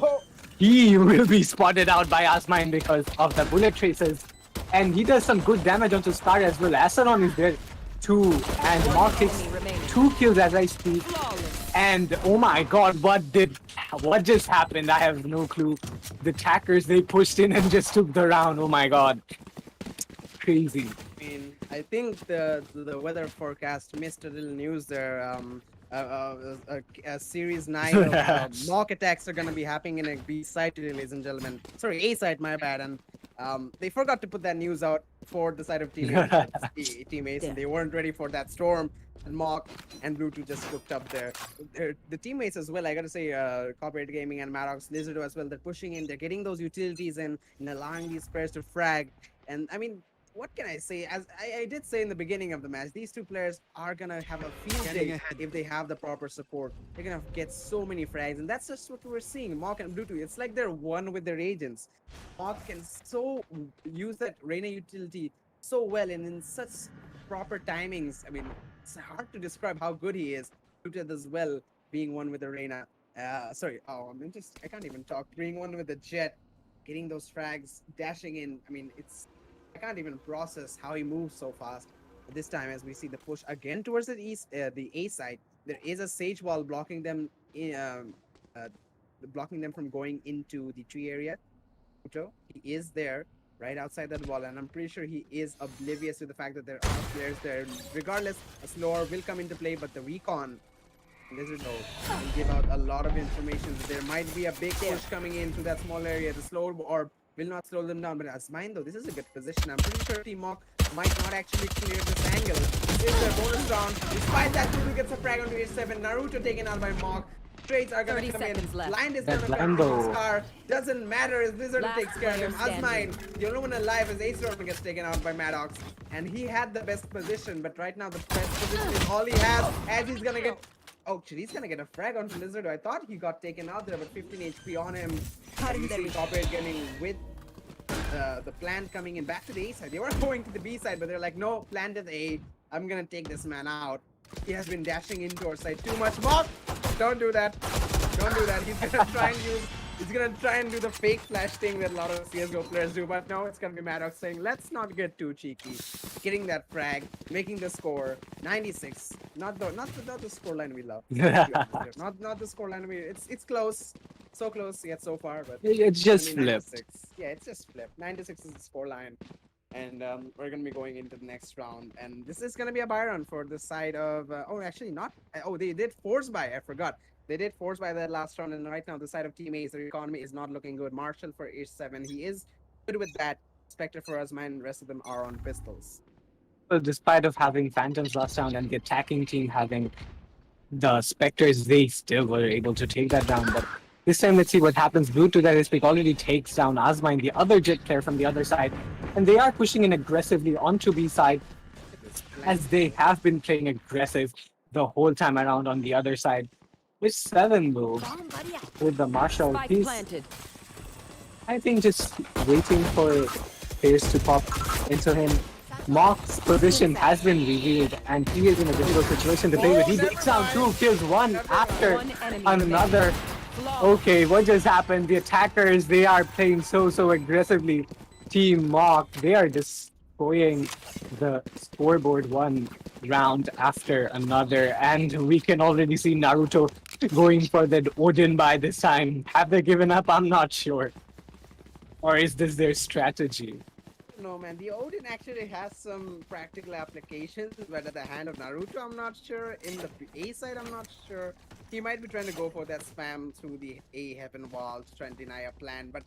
he will be spotted out by Asmine because of the bullet traces. And he does some good damage onto Scar as well. Asaron is there too. And Mog takes Enemy remaining. 2 kills as I speak. Flawless. And oh my god, what just happened? I have no clue. The attackers, they pushed in and just took the round. Oh my god. Crazy. I mean, I think the weather forecast missed a little news there. Series 9 of mock attacks are going to be happening in a B site today, ladies and gentlemen. Sorry, A site, my bad. And they forgot to put that news out for the side of teammates, and they weren't ready for that storm. And Mawk and Bluetooth just cooked up there. The teammates as well, I gotta say, Corporate Gaming and Maddox, Lizardo as well, they're pushing in, they're getting those utilities in and allowing these players to frag. And I mean, what can I say? As I did say in the beginning of the match, these two players are gonna have a field day if they have the proper support. They're gonna get so many frags, and that's just what we're seeing. Mawk and Bluetooth, it's like they're one with their agents. Mawk can so use that Reyna utility so well and in such proper timings. I mean, it's hard to describe how good he is. Bluetooth as well, being one with the Reyna. I can't even talk. Being one with the Jet, getting those frags, dashing in. I mean, I can't even process how he moves so fast. This time, as we see the push again towards the A side, there is a Sage wall blocking them blocking them from going into the tree area. He is there, right outside that wall, and I'm pretty sure he is oblivious to the fact that there are players there. Regardless, a slower will come into play, but the recon Lizardo will give out a lot of information. There might be a big push coming into that small area. The slow orb will not slow them down, but as mine though, this is a good position. I'm pretty sure Team Mawk might not actually clear this angle. This is their bonus round. Despite that, Tutu gets a frag onto H7. Naruto taken out by Mawk. Trades are gonna 30 come in. seconds left. Blind is That gonna come Lambo. from Scar. Doesn't matter as Lizardo Last takes care of him. player Asmine, standing. the only one alive as Aceron gets taken out by Maddox. And he had the best position, but right now the best position is all he has as he's gonna get. Oh, shit, he's gonna get a frag onto Lizardo. I thought he got taken out there, but 15 HP on him. And you see Corporate getting with the plant coming in back to the A side. They were going to the B side, but they're like, no, plant is A. I'm gonna take this man out. He has been dashing into our side too much. Mawk, don't do that. Don't do that. He's gonna try and do the fake flash thing that a lot of CSGO players do, but no, it's gonna be Maddox saying, let's not get too cheeky. Getting that frag, making the score 96. Not the scoreline we love. not the scoreline it's close. So close yet so far, but It's just only flipped. 96. Yeah, it's just flipped. 96 is the scoreline. And we're gonna be going into the next round, and this is gonna be a buy round for the side of. Oh, actually not. Oh, they did force buy. I forgot. They did force buy that last round, and right now the side of Team A's, their economy is not looking good. Marshall for H7, he is good with that. Spectre for Asmine, and the rest of them are on pistols. Well, despite of having Phantoms last round and the attacking team having the Spectres, they still were able to take that down. But This time, let's see what happens. Blue to that pick already takes down Azmine, the other Jet player from the other side. And they are pushing in aggressively onto B side Look at this as flank they push. have been playing aggressive the whole time around on the other side. With 7 though, with the Marshall. Spike He's, planted. I think, just waiting for players to pop into him. Mawk's position has been revealed, and he is in a difficult situation to play with. Oh, He never takes down mind. 2 kills, one Never after One enemy remaining. another. Flawless. Okay, what just happened? The attackers, they are playing so aggressively. Team Mawk, they are destroying the scoreboard one round after another. And we can already see Naruto going for that Odin by this time. Have they given up? I'm not sure. Or is this their strategy? No, man. The Odin actually has some practical applications, but at the hand of Naruto, I'm not sure. In the A side, I'm not sure. He might be trying to go for that spam through the A heaven wall to try and deny a plan, but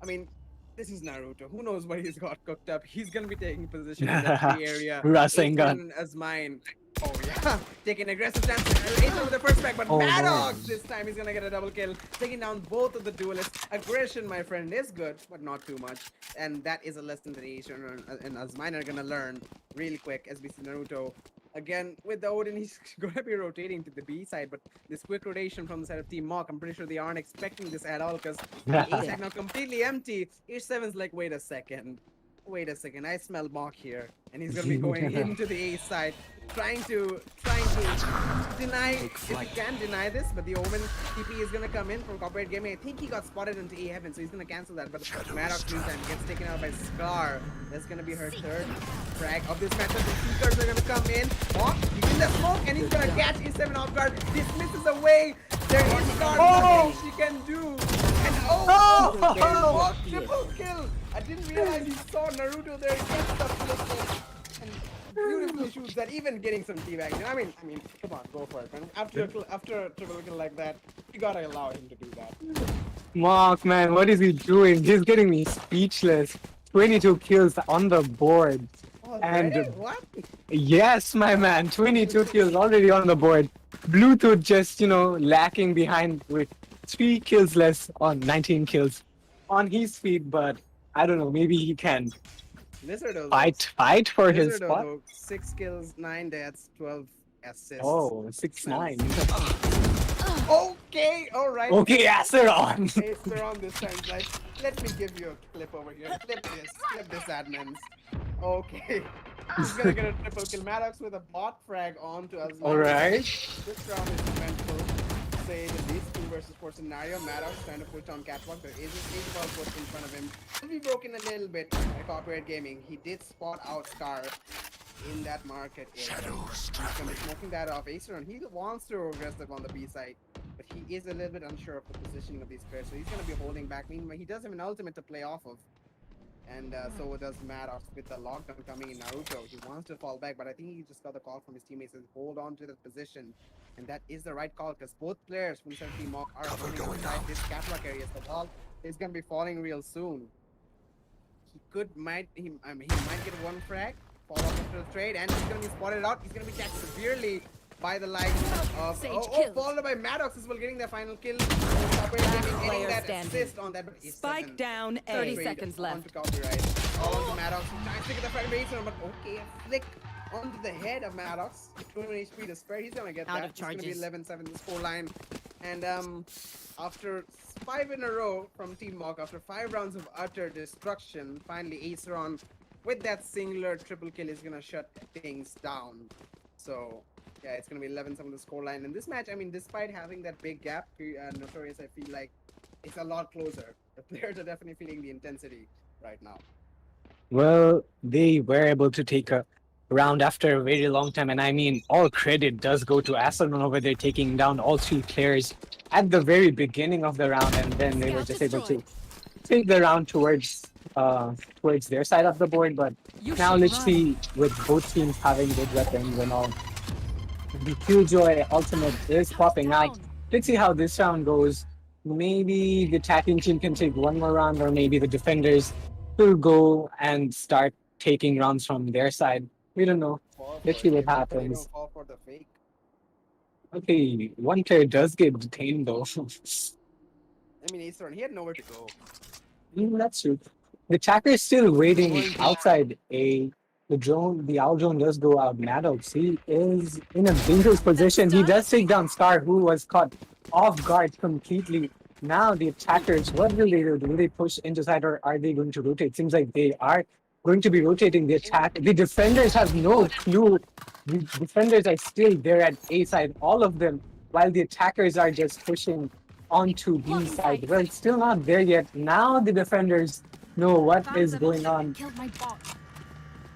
I mean, this is Naruto. Who knows what he's got cooked up? He's gonna be taking position in that B area. Rasengan. Aether as mine. Oh yeah, taking aggressive stance. Aether with the first back, but Oh, no. Maddox this time he's gonna get a double kill, taking down both of the duelists. Aggression, my friend, is good, but not too much. And that is a lesson that Aether and Azmine are gonna learn really quick as we see Naruto. Again, with the Odin, he's gonna be rotating to the B side, but this quick rotation from the side of Team Mawk, I'm pretty sure they aren't expecting this at all because the A side now completely empty. H7's like, wait a second. Wait a second, I smell Mawk here. And he's gonna be going into the A side, trying to deny, if he can deny this, but the Omen TP is gonna come in from Corporate Gaming. I think he got spotted into A Heaven, so he's gonna cancel that, but Maddox meantime gets taken out by Scar. That's gonna be her third frag of this matchup. The Seekers are gonna come in. Mawk, he's in the smoke, and he's gonna catch A7 off guard. Dismisses away. There is Scar, nothing she can do. And Mawk, triple kill. I didn't realize he saw Naruto there. He gets the flip and beautifully shoots that, even getting some teabag. I mean, come on, go for it, man. After a triple kill like that, you gotta allow him to do that. Mawk, man, what is he doing? He's getting me speechless. 22 kills on the board. Already? And What? yes, my man, 22 kills already on the board. Bluetooth just, lacking behind with 3 kills less on 19 kills on his feet, but I don't know, maybe he can Lizardo, fight for his Lizardo, spot. though, 6 kills, 9 deaths, 12 assists. Oh, 6-9. Okay, alright. Okay, Asteron. Acer on this time, like, let me give you a clip over here. Clip this, admins. Okay. He's gonna get a triple kill. Maddox with a bot frag onto us. Alright. This round is eventful. Say the least 2 versus 4 scenario. Maddox trying to push on catwalk. There is a stage ball push in front of him. Will be broken a little bit by Corporate Gaming. He did spot out Scar in that market area. He's gonna be smoking that off. Acer, and he wants to aggressive on the B side, but he is a little bit unsure of the positioning of these players, so he's gonna be holding back. Meanwhile, he does have an ultimate to play off of. And so does Maddox with the lockdown coming in Naruto. He wants to fall back, but I think he just got the call from his teammates to hold on to that position. And that is the right call because both players from the Team Mawk are holding inside this catwalk area. So the ball is going to be falling real soon. He might get one frag, fall off after the trade, and he's going to be spotted out. He's going to be tagged severely by the likes of followed by Maddox as well, getting their final kill. Getting that assist on that, but Spike down. 30 seconds left. Copyright. All onto Maddox. Trying to get the frag base, but okay, a flick onto the head of Maddox. 20 HP to spare. He's gonna get that. It's gonna be 11-7 the scoreline. And after 5 in a row from Team Mawk, after 5 rounds of utter destruction, finally Aceron with that singular triple kill is gonna shut things down. So yeah, it's gonna be 11-7 the scoreline. And this match, I mean, despite having that big gap, Notorious, I feel like it's a lot closer. The players are definitely feeling the intensity right now. Well, they were able to take a round after a very long time, and I mean, all credit does go to Asteron over there taking down all 3 players at the very beginning of the round, and then they were just able to take the round towards their side of the board. But now let's see, with both teams having good weapons and all, the Killjoy ultimate is popping out. Let's see how this round goes. Maybe the attacking team can take one more round, or maybe the defenders will go and start taking rounds from their side. We don't know. Let's see what happens. Fall for the fake. Okay, one player does get detained though. I mean, Acer, he had nowhere to go. That's true. The attacker is still waiting Going B. outside A. The owl drone does go out. Maddox, he is in a dangerous position. He does take down Scar, who was caught off guard completely. Now the attackers, what will they do? Will they push into side or are they going to rotate? Seems like they are going to be rotating the attack. The defenders have no clue. The defenders are still there at A side, all of them, while the attackers are just pushing onto B side. Well, it's still not there yet. Now the defenders know what is going on,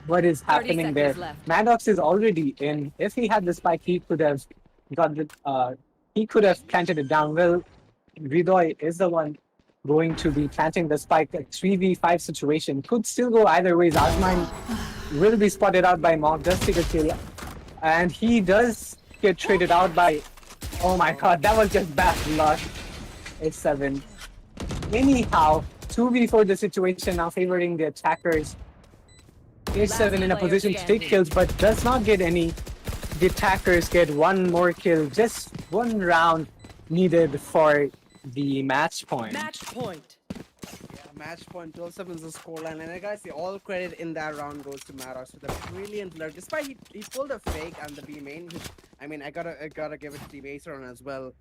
what is 30 happening there. seconds left. Maddox is already in. If he had the spike, he could have got the. He could have planted it down. Well, Ridoy is the one going to be planting the spike. A 3v5 situation could still go either ways. Azmine will be spotted out by Mawk, does take a kill, and he does get traded out by. Oh my god, that was just bad luck. It's 7. Anyhow, 2v4 the situation now favoring the attackers. H7 in a position to take kills, but does not get any. The attackers get one more kill, just one round needed for the match point. Match point. Yeah, match point 12-7 is the scoreline, and I gotta say, all credit in that round goes to Maddox with a brilliant lurk. Despite he pulled a fake on the B main, which I mean, I gotta give it to Team Acer as well.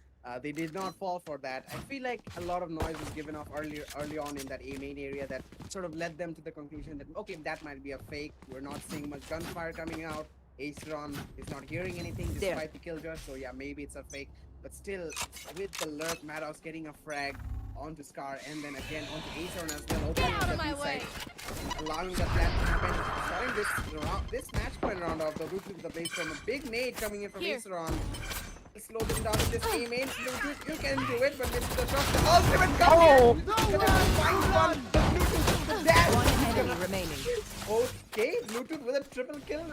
They did not fall for that. I feel like a lot of noise was given off early on in that A main area that sort of led them to the conclusion that okay, that might be a fake. We're not seeing much gunfire coming out. Aceron is not hearing anything despite the killjoy, so yeah, maybe it's a fake. But still, with the lurk, Maddox getting a frag onto Scar and then again onto Aceron as well, opening up the B side, allowing the plan to happen. Starting this match point round off, the root with the base from a big nade coming in from Aceron. Slow them down with this A main. Bluetooth, you can do it, but with the shot, the ultimate comes in. He's gonna find one. Bluetooth, the dash. One enemy remaining. Okay, Bluetooth with a triple kill.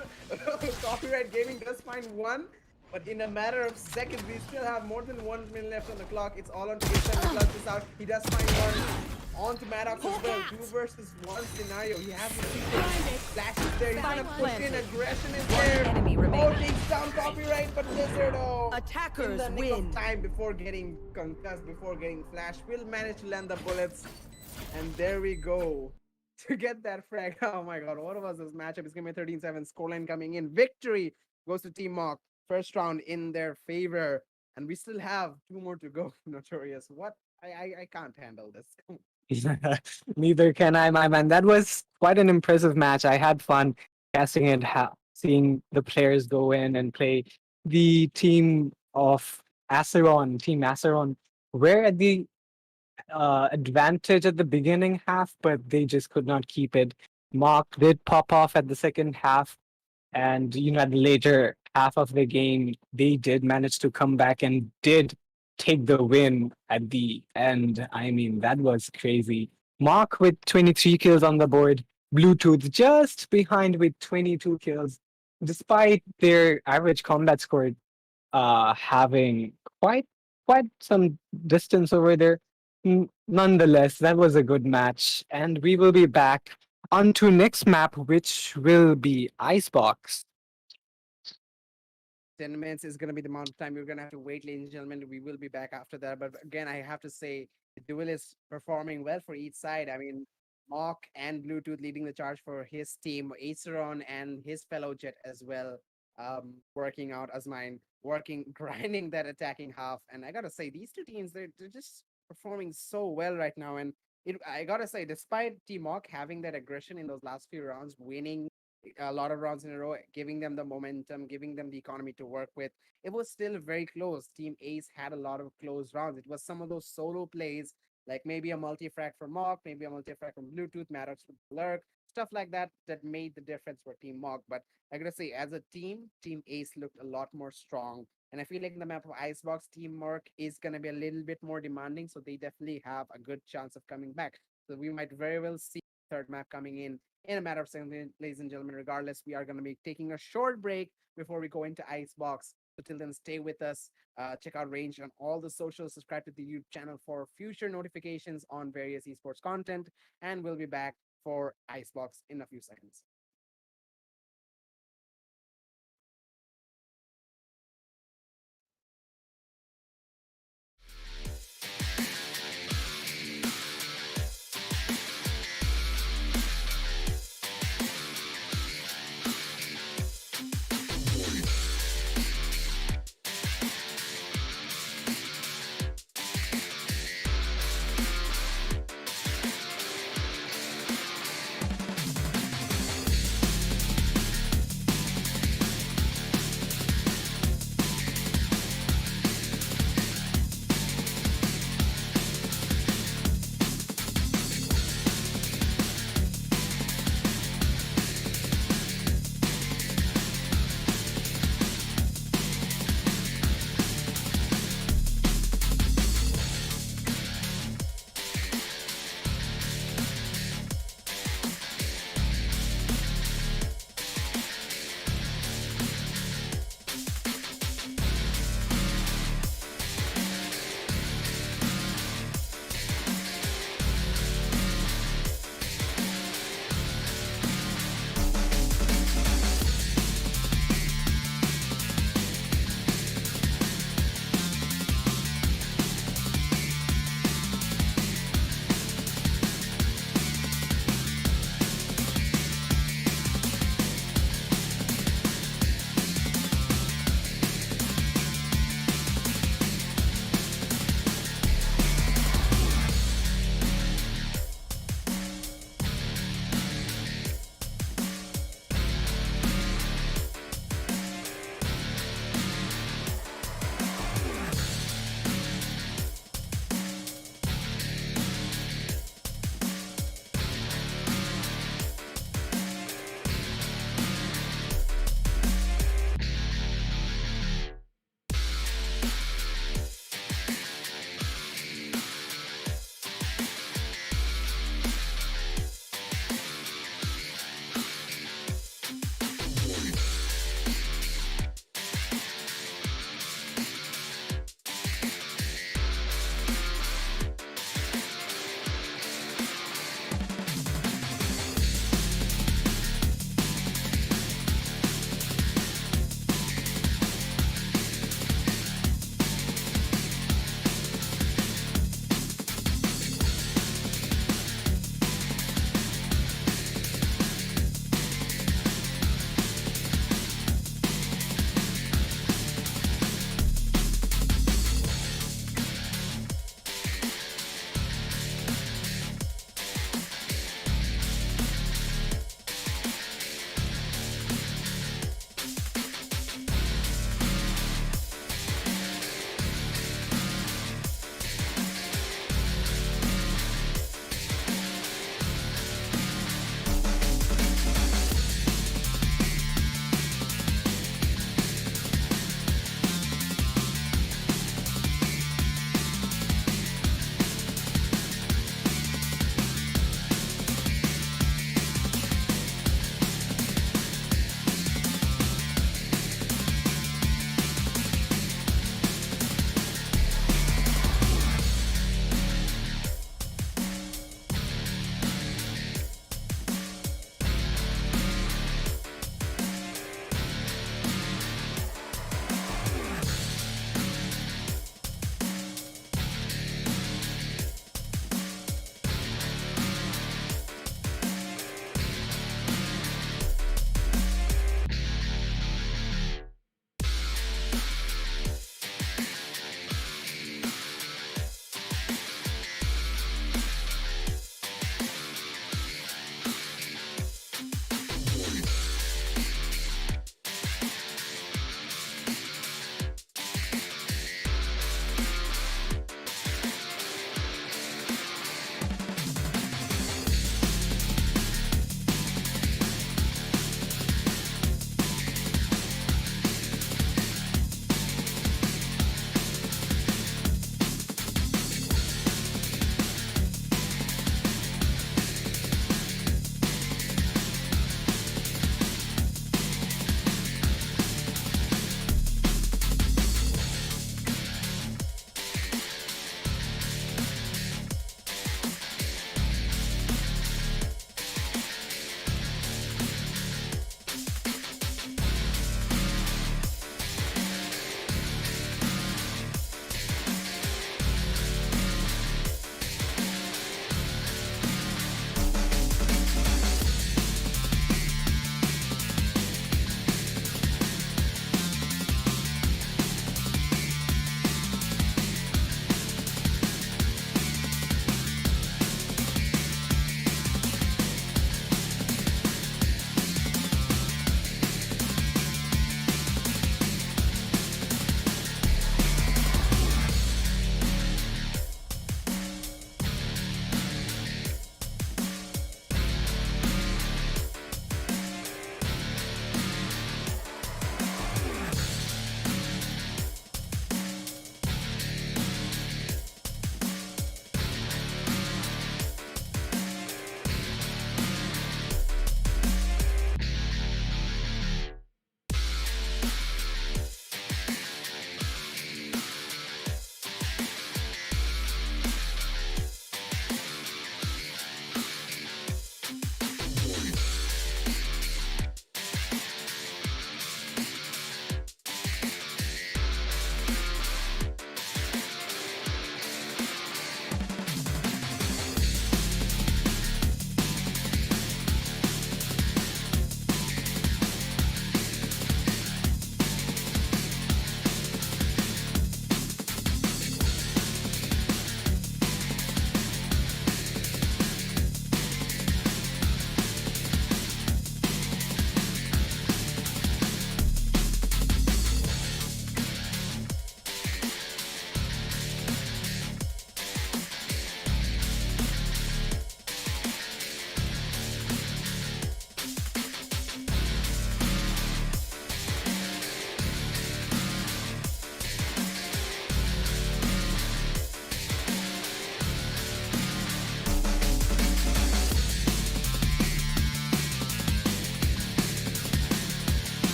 Copyright Gaming does find one, but in a matter of seconds, we still have more than 1 minute left on the clock. It's all on to Acer to clutch this out. He does find one. On to Maddox as well. 2 versus 1 scenario. He has the secret. Flashes there. He's gonna push in. Aggression is there. Enemy remaining. Takes down Copyright, but Blizzard, Attackers in the nick win. of time before getting concussed, before getting flashed, will manage to land the bullets. And there we go. To get that frag. Oh my god, what was this matchup? It's gonna be 13-7 scoreline coming in. Victory goes to Team Mawk. First round in their favor. And we still have 2 more to go. Notorious. What? I can't handle this. Neither can I, my man. That was quite an impressive match. I had fun casting it, seeing the players go in and play. The team of Team Aceron, were at the advantage at the beginning half, but they just could not keep it. Mark did pop off at the second half, and at the later half of the game, they did manage to come back and did take the win at the end. I mean, that was crazy. Mark with 23 kills on the board, Bluetooth just behind with 22 kills, despite their average combat score having quite some distance over there. Nonetheless, that was a good match, and we will be back on to next map, which will be Icebox. 10 minutes is going to be the amount of time you're going to have to wait, ladies and gentlemen. We will be back after that. But again, I have to say, the duel is performing well for each side. I mean, Mawk and Bluetooth leading the charge for his team, Aceron and his fellow Jet as well, working out as mine, working, grinding that attacking half. And I got to say, these two teams, they're just performing so well right now. And I got to say, despite Team Mawk having that aggression in those last few rounds, winning a lot of rounds in a row, giving them the momentum, giving them the economy to work with. It was still very close. Team Ace had a lot of close rounds. It was some of those solo plays, like maybe a multi-frag from Mawk, maybe a multi-frag from Bluetooth, Maddox with Lurk, stuff like that, that made the difference for Team Mawk. But I gotta say, as a team, Team Ace looked a lot more strong. And I feel like in the map of Icebox, Team Merc is gonna be a little bit more demanding, so they definitely have a good chance of coming back. So we might very well see third map coming in a matter of seconds, ladies and gentlemen. Regardless, we are going to be taking a short break before we go into Icebox. So till then, stay with us. Check out Range on all the socials. Subscribe to the YouTube channel for future notifications on various esports content. And we'll be back for Icebox in a few seconds.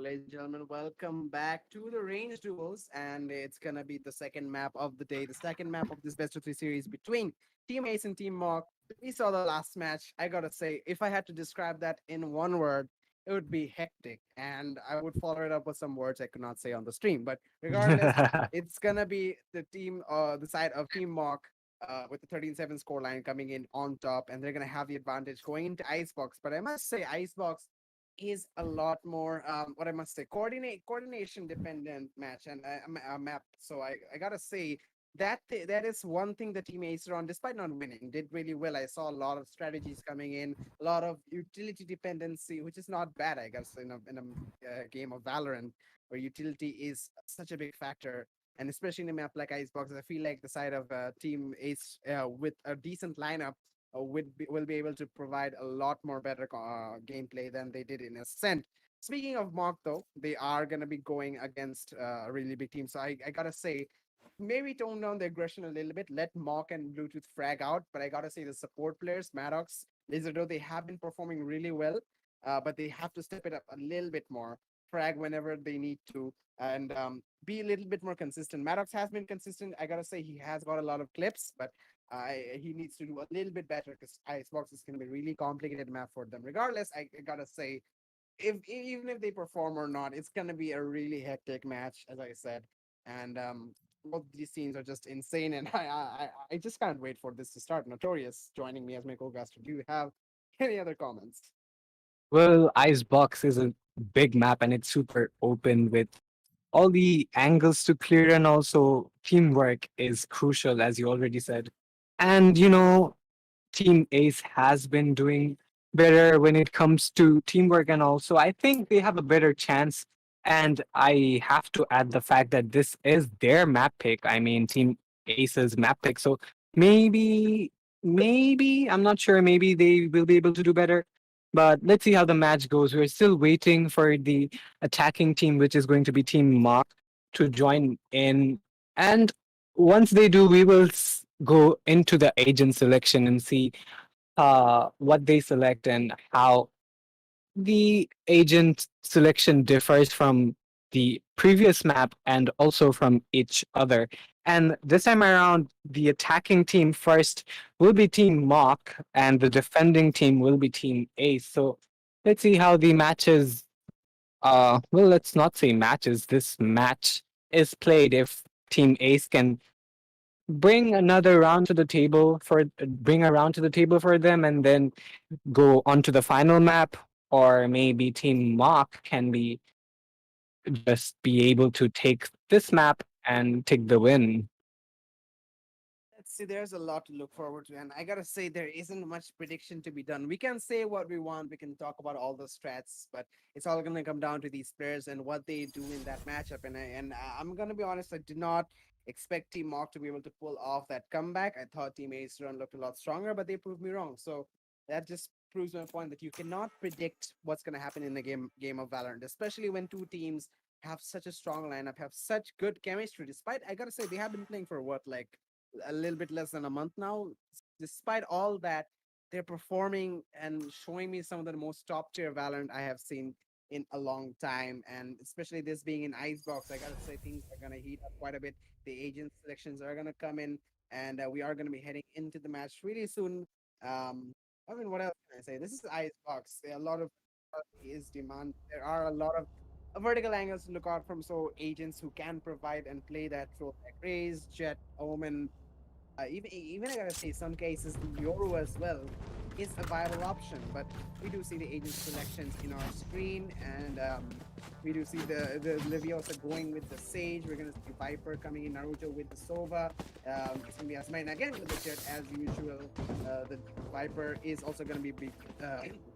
ladies and gentlemen, welcome back to the Range Duels, and it's gonna be the second map of the day, the second map of this best of three series between Team Ace and Team Mawk. We saw the last match. I gotta say, if I had to describe that in one word, it would be hectic, and I would follow it up with some words I could not say on the stream. But regardless, it's gonna be the side of Team Mawk. With the 13-7 scoreline coming in on top, and they're gonna have the advantage going into Icebox. But I must say, Icebox is a lot more what I must say coordination dependent match and a map. So I gotta say that is one thing the team Acer on, despite not winning, did really well. I saw a lot of strategies coming in, a lot of utility dependency, which is not bad, I guess, in a game of Valorant where utility is such a big factor. And especially in a map like Icebox, I feel like the side of Team Ace with a decent lineup will be able to provide a lot more better gameplay than they did in Ascent. Speaking of Mawk, though, they are going to be going against a really big team. So I got to say, maybe tone down the aggression a little bit. Let Mawk and Bluetooth frag out. But I got to say, the support players, Maddox, Lizardo, they have been performing really well. But they have to step it up a little bit more. Frag whenever they need to. And be a little bit more consistent. Maddox has been consistent. I got to say, he has got a lot of clips. But he needs to do a little bit better because Icebox is going to be a really complicated map for them. Regardless, I gotta say, if even if they perform or not, it's gonna be a really hectic match, as I said. And both these teams are just insane, and I just can't wait for this to start. Notorious joining me as my co-caster. Do you have any other comments? Well, Icebox is a big map and it's super open with all the angles to clear, and also teamwork is crucial, as you already said. And Team Ace has been doing better when it comes to teamwork, and also I think they have a better chance. And I have to add the fact that this is their map pick. I mean, Team Ace's map pick. So maybe, I'm not sure, maybe they will be able to do better. But let's see how the match goes. We're still waiting for the attacking team, which is going to be Team Mach, to join in. And once they do, we will go into the agent selection and see what they select and how the agent selection differs from the previous map and also from each other. And this time around, the attacking team first will be Team Mock, and the defending team will be Team Ace. So let's see how the matches. Well, let's not say matches. This match is played if Team Ace can bring a round to the table for them, and then go onto the final map, or maybe Team Mock can be able to take this map and take the win. Let's see, there's a lot to look forward to, and I gotta say, there isn't much prediction to be done. We can say what we want, we can talk about all the strats, but it's all gonna come down to these players and what they do in that matchup. I'm gonna be honest, I did not expect Team Mock to be able to pull off that comeback. I thought Team Ace Run looked a lot stronger, but they proved me wrong. So that just proves my point that you cannot predict what's gonna happen in the game of Valorant, especially when two teams have such a strong lineup, have such good chemistry. Despite, I gotta say, they have been playing for what, like a little bit less than a month now. Despite all that, they're performing and showing me some of the most top tier Valorant I have seen in a long time. And especially this being in Icebox, I gotta say things are gonna heat up quite a bit. The agent selections are gonna come in, and we are gonna be heading into the match really soon. I mean, what else can I say? This is Icebox. A lot of is demand. There are a lot of vertical angles to look out from, so agents who can provide and play that role like Raze, Jet, Omen, even I gotta say, some cases the Yoru as well is a viable option. But we do see the agent selections in our screen, and we do see the Leviosa going with the Sage. We're gonna see Viper coming in, Naruto with the Sova. It's gonna be Asmine again with the Jet as usual. The Viper is also gonna be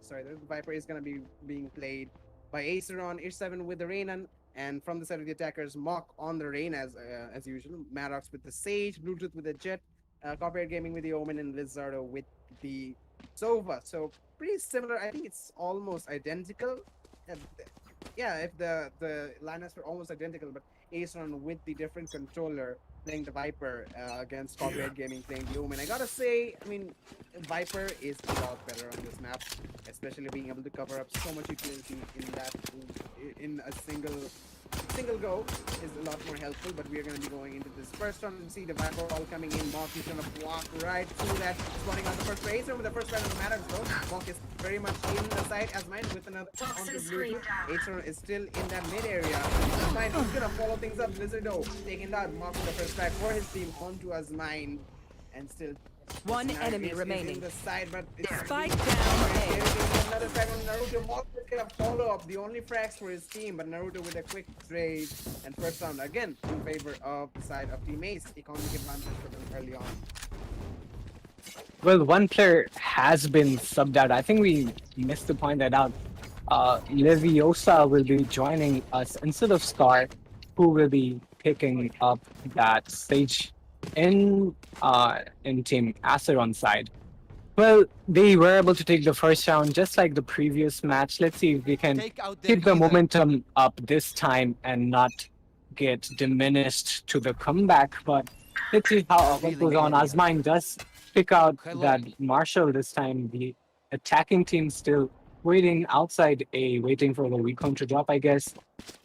sorry, the Viper is gonna be being played by Aceron, Ish7 with the Reynan, and from the side of the attackers, Mock on the Rain as usual, Maddox with the Sage, Bluetooth with the Jet, Copyright Gaming with the Omen, and Lizardo with the Sova. So pretty similar. I think it's almost identical. Uh, yeah, if the lineups were almost identical, but Aceron with the different controller playing the Viper against Copyright Gaming playing the Omen. I gotta say, I mean, Viper is a lot better on this map, especially being able to cover up so much utility in that in a single go is a lot more helpful. But we are going to be going into this first round and see the Viper all coming in. Mawk is going to walk right through that, spawning on the first base. With the first round of the matters though, Mawk is very much in the side as mine with another onto blue. Acer is still in that mid area. Mine is gonna follow things up. Lizardo taking that Mawk with the first strike for his team onto as mine, and still One Scenario enemy is remaining. in the side, but it's Spike there down is A. another frag on Naruto. Mawk is gonna follow up the only frags for his team, but Naruto with a quick trade and first round again in favor of the side of Team Ace. Economic advantage for them early on. Well, one player has been subbed out. I think we missed to point that out. Leviosa will be joining us instead of Scar, who will be picking up that stage in Team Aceron side. Well, they were able to take the first round just like the previous match. Let's see if we can Take out their keep the leader. momentum up this time and not get diminished to the comeback. But let's see how what goes on. Asmine does pick out that Marshall this time. The attacking team still waiting outside A, waiting for the recon to drop, I guess.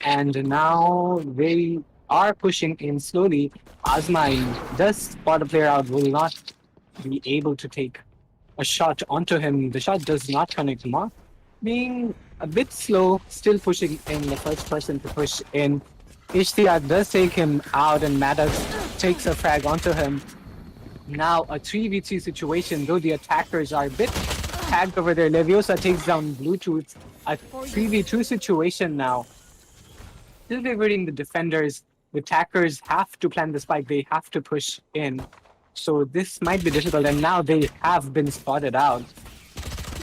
And now they are pushing in slowly. Asmine does spot a player out, will not be able to take a shot onto him. The shot does not connect. Mark being a bit slow, still pushing in the first person to push in. Ishtiaq does take him out and Maddox takes a frag onto him. Now a 3v3 situation, though the attackers are a bit tagged over there. Leviosa takes down Bluetooth. A 3v2 situation now. Still favoring the defenders. The attackers have to plan the spike. They have to push in. So this might be difficult, and now they have been spotted out.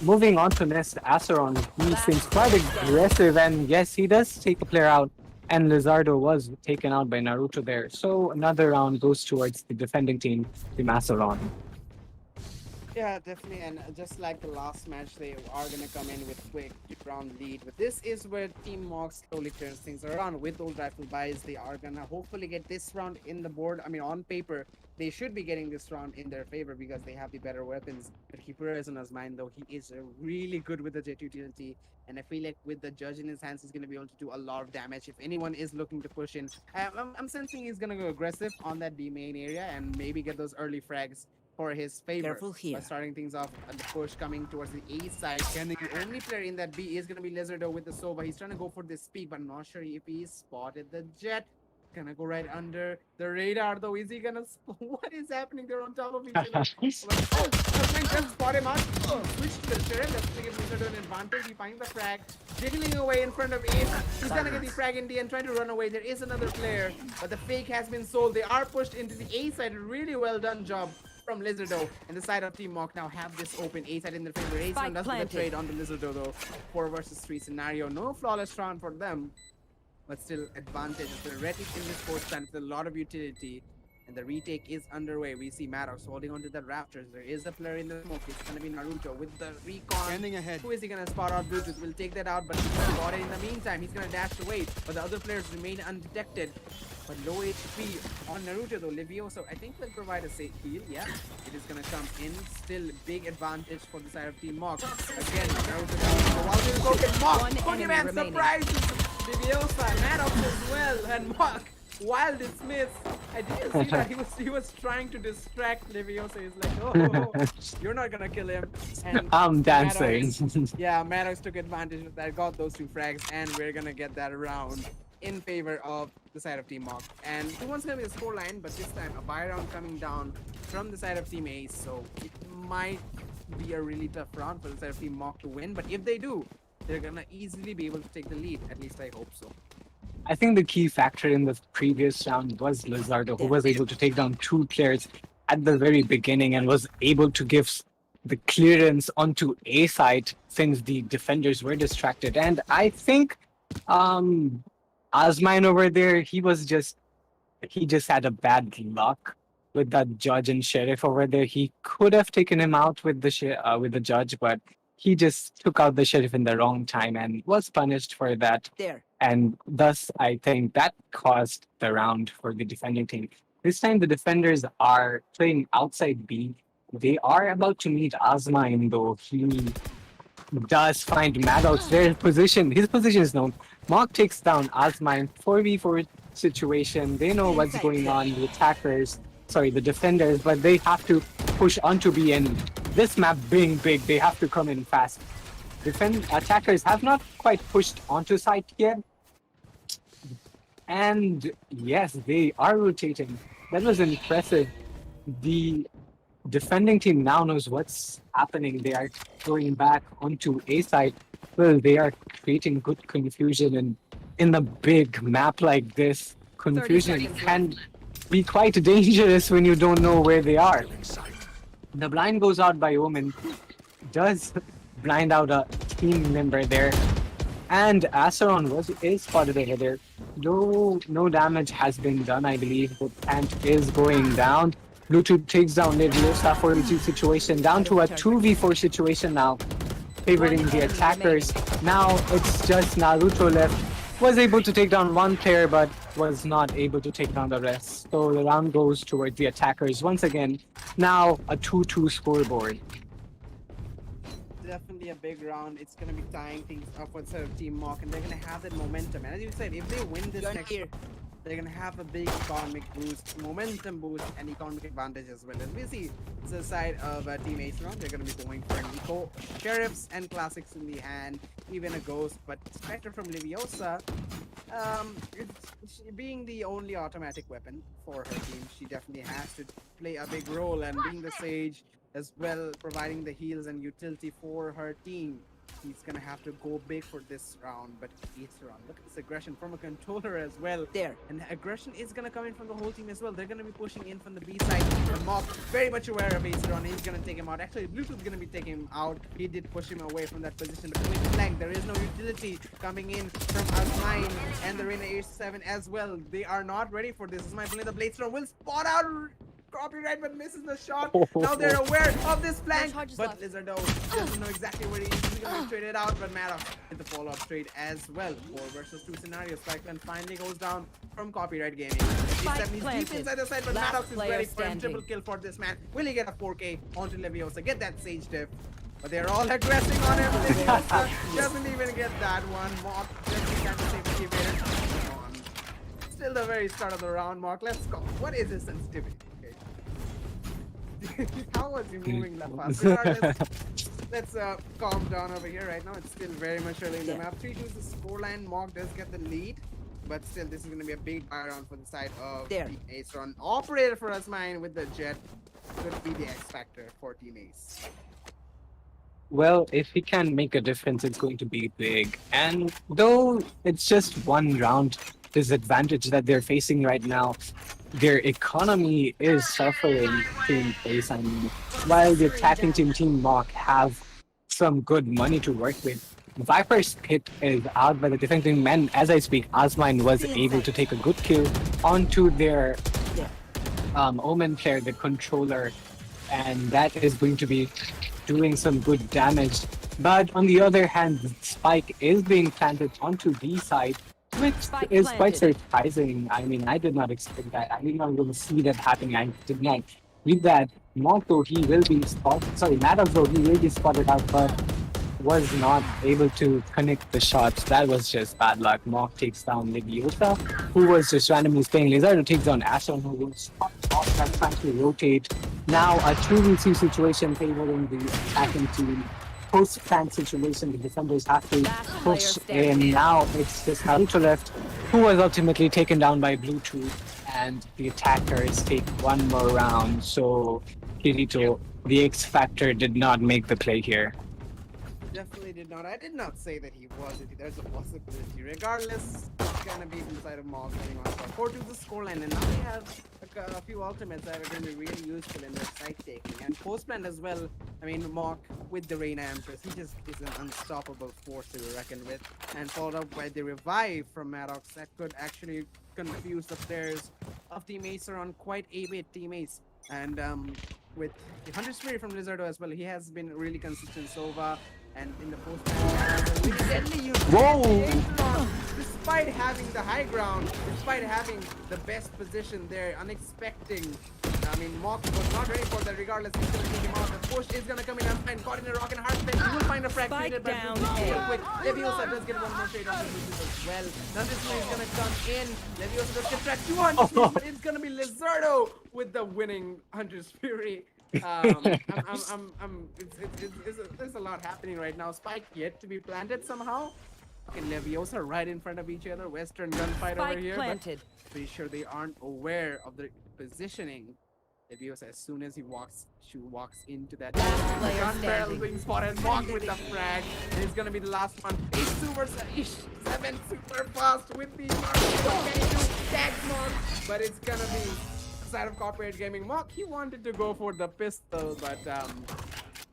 Moving on to next Aceron, he seems quite aggressive, and yes, he does take a player out, and Lizardo was taken out by Naruto there. So another round goes towards the defending team, Team Aceron. Yeah, definitely. And just like the last match, they are going to come in with quick round lead. But this is where Team Mawk slowly turns things around. With those rifle buys, they are going to hopefully get this round in the board. I mean, on paper, they should be getting this round in their favor because they have the better weapons. But Hipura is on his mind, though. He is really good with the jet utility. And I feel like with the judge in his hands, he's going to be able to do a lot of damage. If anyone is looking to push in, I'm sensing he's going to go aggressive on that B main area and maybe get those early frags for his favor. Careful here. By starting things off at the push coming towards the A side. The only player in that B is going to be Lizardo with the Sova. He's trying to go for this peak, but not sure if he spotted the jet. Gonna go right under the radar though. Is he gonna? What is happening? They're on top of each other. Oh, just spot him out. Oh, switch to the sheriff. That's to give Lizardo an advantage. He finds the frag, jiggling away in front of Ace. He's gonna get the frag in the end, trying to run away. There is another player, but the fake has been sold. They are pushed into the A side. Really well done job from Lizardo, and the side of Team Mawk now have this open A side in their favor. Ace does the trade on the Lizardo though. 4 versus 3 scenario. No flawless round for them, but still advantage. They're ready in this sports time with a lot of utility. And the retake is underway. We see Maddox holding onto the Raptors. There is a player in the smoke. It's gonna be Naruto with the recon. Standing ahead. Who is he gonna spot out? Bluetooth will take that out, but he's gonna spot it in the meantime. He's gonna dash away, but the other players remain undetected. But low HP on Naruto though. Levioso, I think will provide a safe heal. Yeah, it is gonna come in. Still big advantage for the side of Team Mawk. Again, Naruto down. While they go get Mawk. One enemy Pokemon remaining. surprises Leviosa, Maddox as well, and Mawk. While dismissed, I didn't see that he was trying to distract Leviosa. He's like, oh, you're not gonna kill him. And I'm dancing. yeah, Maddox took advantage of that, got those 2 frags, and we're gonna get that round in favor of the side of Team Mawk. And 2-1's gonna be the scoreline, but this time a buy round coming down from the side of Team Ace, so it might be a really tough round for the side of Team Mawk to win. But if they do, they're gonna easily be able to take the lead. At least I hope so. I think the key factor in the previous round was Lizardo, who was able to take down 2 players at the very beginning and was able to give the clearance onto A side since the defenders were distracted. And I think Asmine over there, he just had a bad luck with that judge and sheriff over there. He could have taken him out with the judge, but he just took out the sheriff in the wrong time and was punished for that. There. And thus, I think that caused the round for the defending team. This time the defenders are playing outside B. They are about to meet Azmine though. He does find Maddox. His position is known. Mawk takes down Azmine 4v4 situation. They know what's Inside going there. on. The attackers, sorry, the defenders, but they have to push onto B. And this map being big, they have to come in fast. Attackers have not quite pushed onto site yet. And yes, they are rotating. That was impressive. The defending team now knows what's happening. They are going back onto A side. Well, they are creating good confusion, and in a big map like this, 30 confusion seconds can be quite dangerous when you don't know where they are. The blind goes out by Omen, does blind out a team member there, and Asaron is spotted over there. No damage has been done, I believe. The plant is going down. Bluetooth takes down Leviosa for the situation, down to a 2v4 situation now, favoring the attackers. Now it's just Naruto left. Was able to take down one player, but was not able to take down the rest. So the round goes towards the attackers once again. Now a 2-2 scoreboard. Definitely a big round. It's gonna be tying things up with sort of Team Mawk, and they're gonna have that momentum. And as you said, if they win this next round, they're gonna have a big economic boost, momentum boost, and economic advantage as well. As we see, it's the side of Team Ace round. They're gonna be going for an eco, sheriffs and classics in the hand, even a ghost. But Spectre from Leviosa, being the only automatic weapon for her team, she definitely has to play a big role. And being the sage as well, providing the heals and utility for her team, he's gonna have to go big for this round. But it's round. Look at this aggression from a controller as well. There. And aggression is gonna come in from the whole team as well. They're gonna be pushing in from the B side. And Mawk very much aware of Ace-Ron. He's gonna take him out. Actually, Bluetooth's gonna be taking him out. He did push him away from that position. But point blank, there is no utility coming in from Asmine and the Reina Ace 7 as well. They are not ready for this. Asmine playing the Bladestone will spot out copyright, but misses the shot. Now they're aware of this flank, but Lizardo doesn't know exactly where he is. He's gonna be traded out, but Maddox hit the follow-up trade as well. 4 versus 2 scenario. Spikeman finally goes down from copyright gaming. He's deep inside the side, but Maddox is ready for a triple kill for this man. Will he get a 4K onto Leviosa? Get that Sage diff. But they're all aggressing on him. Leviosa doesn't even get that one. Mawk just kind of safety evaded. Still the very start of the round, Mark. Let's go. What is his sensitivity? How was he moving that fast? Regardless, let's calm down over here right now. It's still very much early in the map. 3-2 is the scoreline. Mawk does get the lead, but still, this is going to be a big buy round for the side of Team Ace Run. Operator for us, mine with the jet could be the X factor for Team Ace. Well, if he can make a difference, it's going to be big. And though it's just one round disadvantage that they're facing right now, their economy is suffering in place. I mean, while the attacking Team Mawk have some good money to work with, Viper's hit is out by the defending men. As I speak, Asmine was able to take a good kill onto their Omen player, the controller, and that is going to be doing some good damage. But on the other hand, Spike is being planted onto B side, which is quite surprising. I mean, I did not expect that. I did not even see that happening. I did not read that. Mawk though, he will be spotted. Sorry, Maddox though, he will be spotted out, but was not able to connect the shots. That was just bad luck. Mawk takes down Leviosa, who was just randomly playing laser, to take down Ashton, who was off that trying to rotate. Now a 2v2 situation favoring the attacking team. Post-plant situation, the defenders have to push in. Now it's just Naruto left, who was ultimately taken down by Bluetooth, and the attackers take one more round. So Kirito, the X Factor, did not make the play here. Definitely did not. I did not say that he wasn't. There's a possibility. Regardless, it's gonna be from the side of Mawk heading on 4-2 the scoreline, and now they have a few ultimates that are going to be really useful in their site taking. And post plan as well. I mean, Mawk with the Reina Empress, he just is an unstoppable force to be reckoned with. And followed up by the revive from Maddox that could actually confuse the players of Team Ace around quite a bit. Team Ace. And with the 100 Spirit from Lizardo as well, he has been really consistent. Sova And in the post-match, with deadly use, Whoa! despite having the high ground, despite having the best position there, unexpected. I mean, Mawk was not ready for that. Regardless, he's gonna take him out. The push is gonna come in and caught in a rock and a hard spin. He will find a frag created by down Blue A. real quick. Leviosa does get one more trade on the Bluetooth as well. Now this one is gonna come in. Leviosa does get tracked 200, but it's gonna be Lizardo with the winning Hunter's Fury. There's a lot happening right now. Spike yet to be planted somehow. And Leviosa right in front of each other. Western gunfight over Spike here. planted. But pretty sure they aren't aware of the positioning. Leviosa, as soon as she walks into that player gun barrel standing. being spotted, Mawk with the frag. And it's gonna be the last one. Ace 2 versus Ish. 7 super fast with the Can he do tag Mawk? But it's gonna be side of corporate gaming. Mawk, he wanted to go for the pistol, but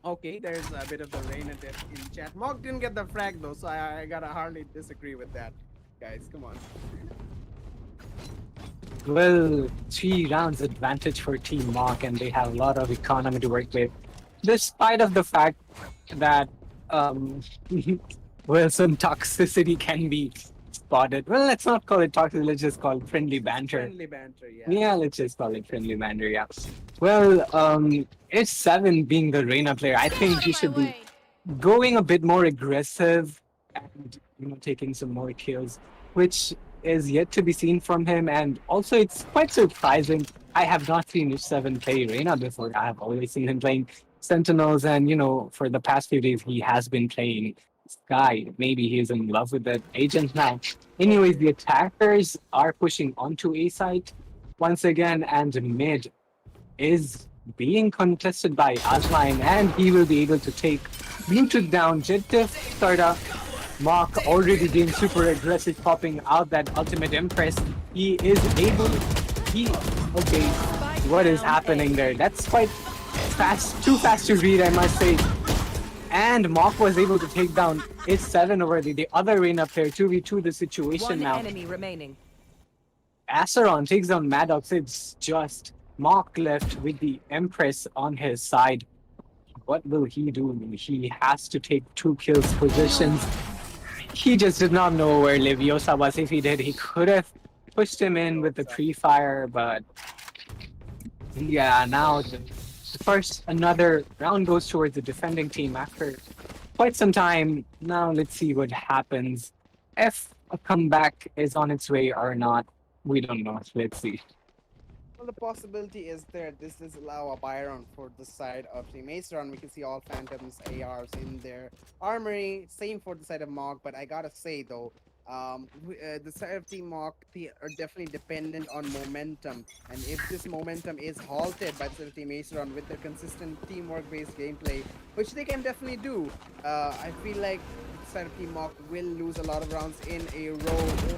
okay, there's a bit of the rain at it in chat. Mawk didn't get the frag though, so I gotta hardly disagree with that. Guys, come on. Well, 3 rounds advantage for Team Mawk, and they have a lot of economy to work with, despite of the fact that well, some toxicity can be spotted. Well, let's not call it toxic. Let's just call it friendly banter. Friendly banter, yeah. Yeah, let's just call it friendly banter. Yeah. Well, it's 7 being the Reina player. I think he should be going a bit more aggressive and taking some more kills, which is yet to be seen from him. And also, it's quite surprising. I have not seen Ish7 play Reina before. I have always seen him playing Sentinels, and for the past few days, he has been playing Sky. Maybe he's in love with that agent now. Anyways, the attackers are pushing onto A site once again, and mid is being contested by Azline, and he will be able to take Bluetooth down. Jettif start up. Mawk already being super aggressive, popping out that ultimate Impress. He is able. Okay, what is happening there? That's quite fast, too fast to read, I must say. And Mawk was able to take down Is7 over the other Reina player. 2v2 the situation One now. enemy remaining. Acheron takes down Maddox. It's just Mawk left with the Empress on his side. What will he do? He has to take 2 kills positions. He just did not know where Leviosa was. If he did, he could have pushed him in with the pre-fire, but yeah, now first another round goes towards the defending team after quite some time. Now let's see what happens. If a comeback is on its way or not, we don't know. Let's see. Well, the possibility is there. This does allow a buy round for the side of Team Ace Run. We can see all Phantoms, ARs in their armory. Same for the side of Mawk, but I gotta say though, the side of Team Mawk are definitely dependent on momentum. And if this momentum is halted by the side of Team Ace Run with their consistent teamwork-based gameplay, which they can definitely do, I feel like side of Team Mawk will lose a lot of rounds in a row.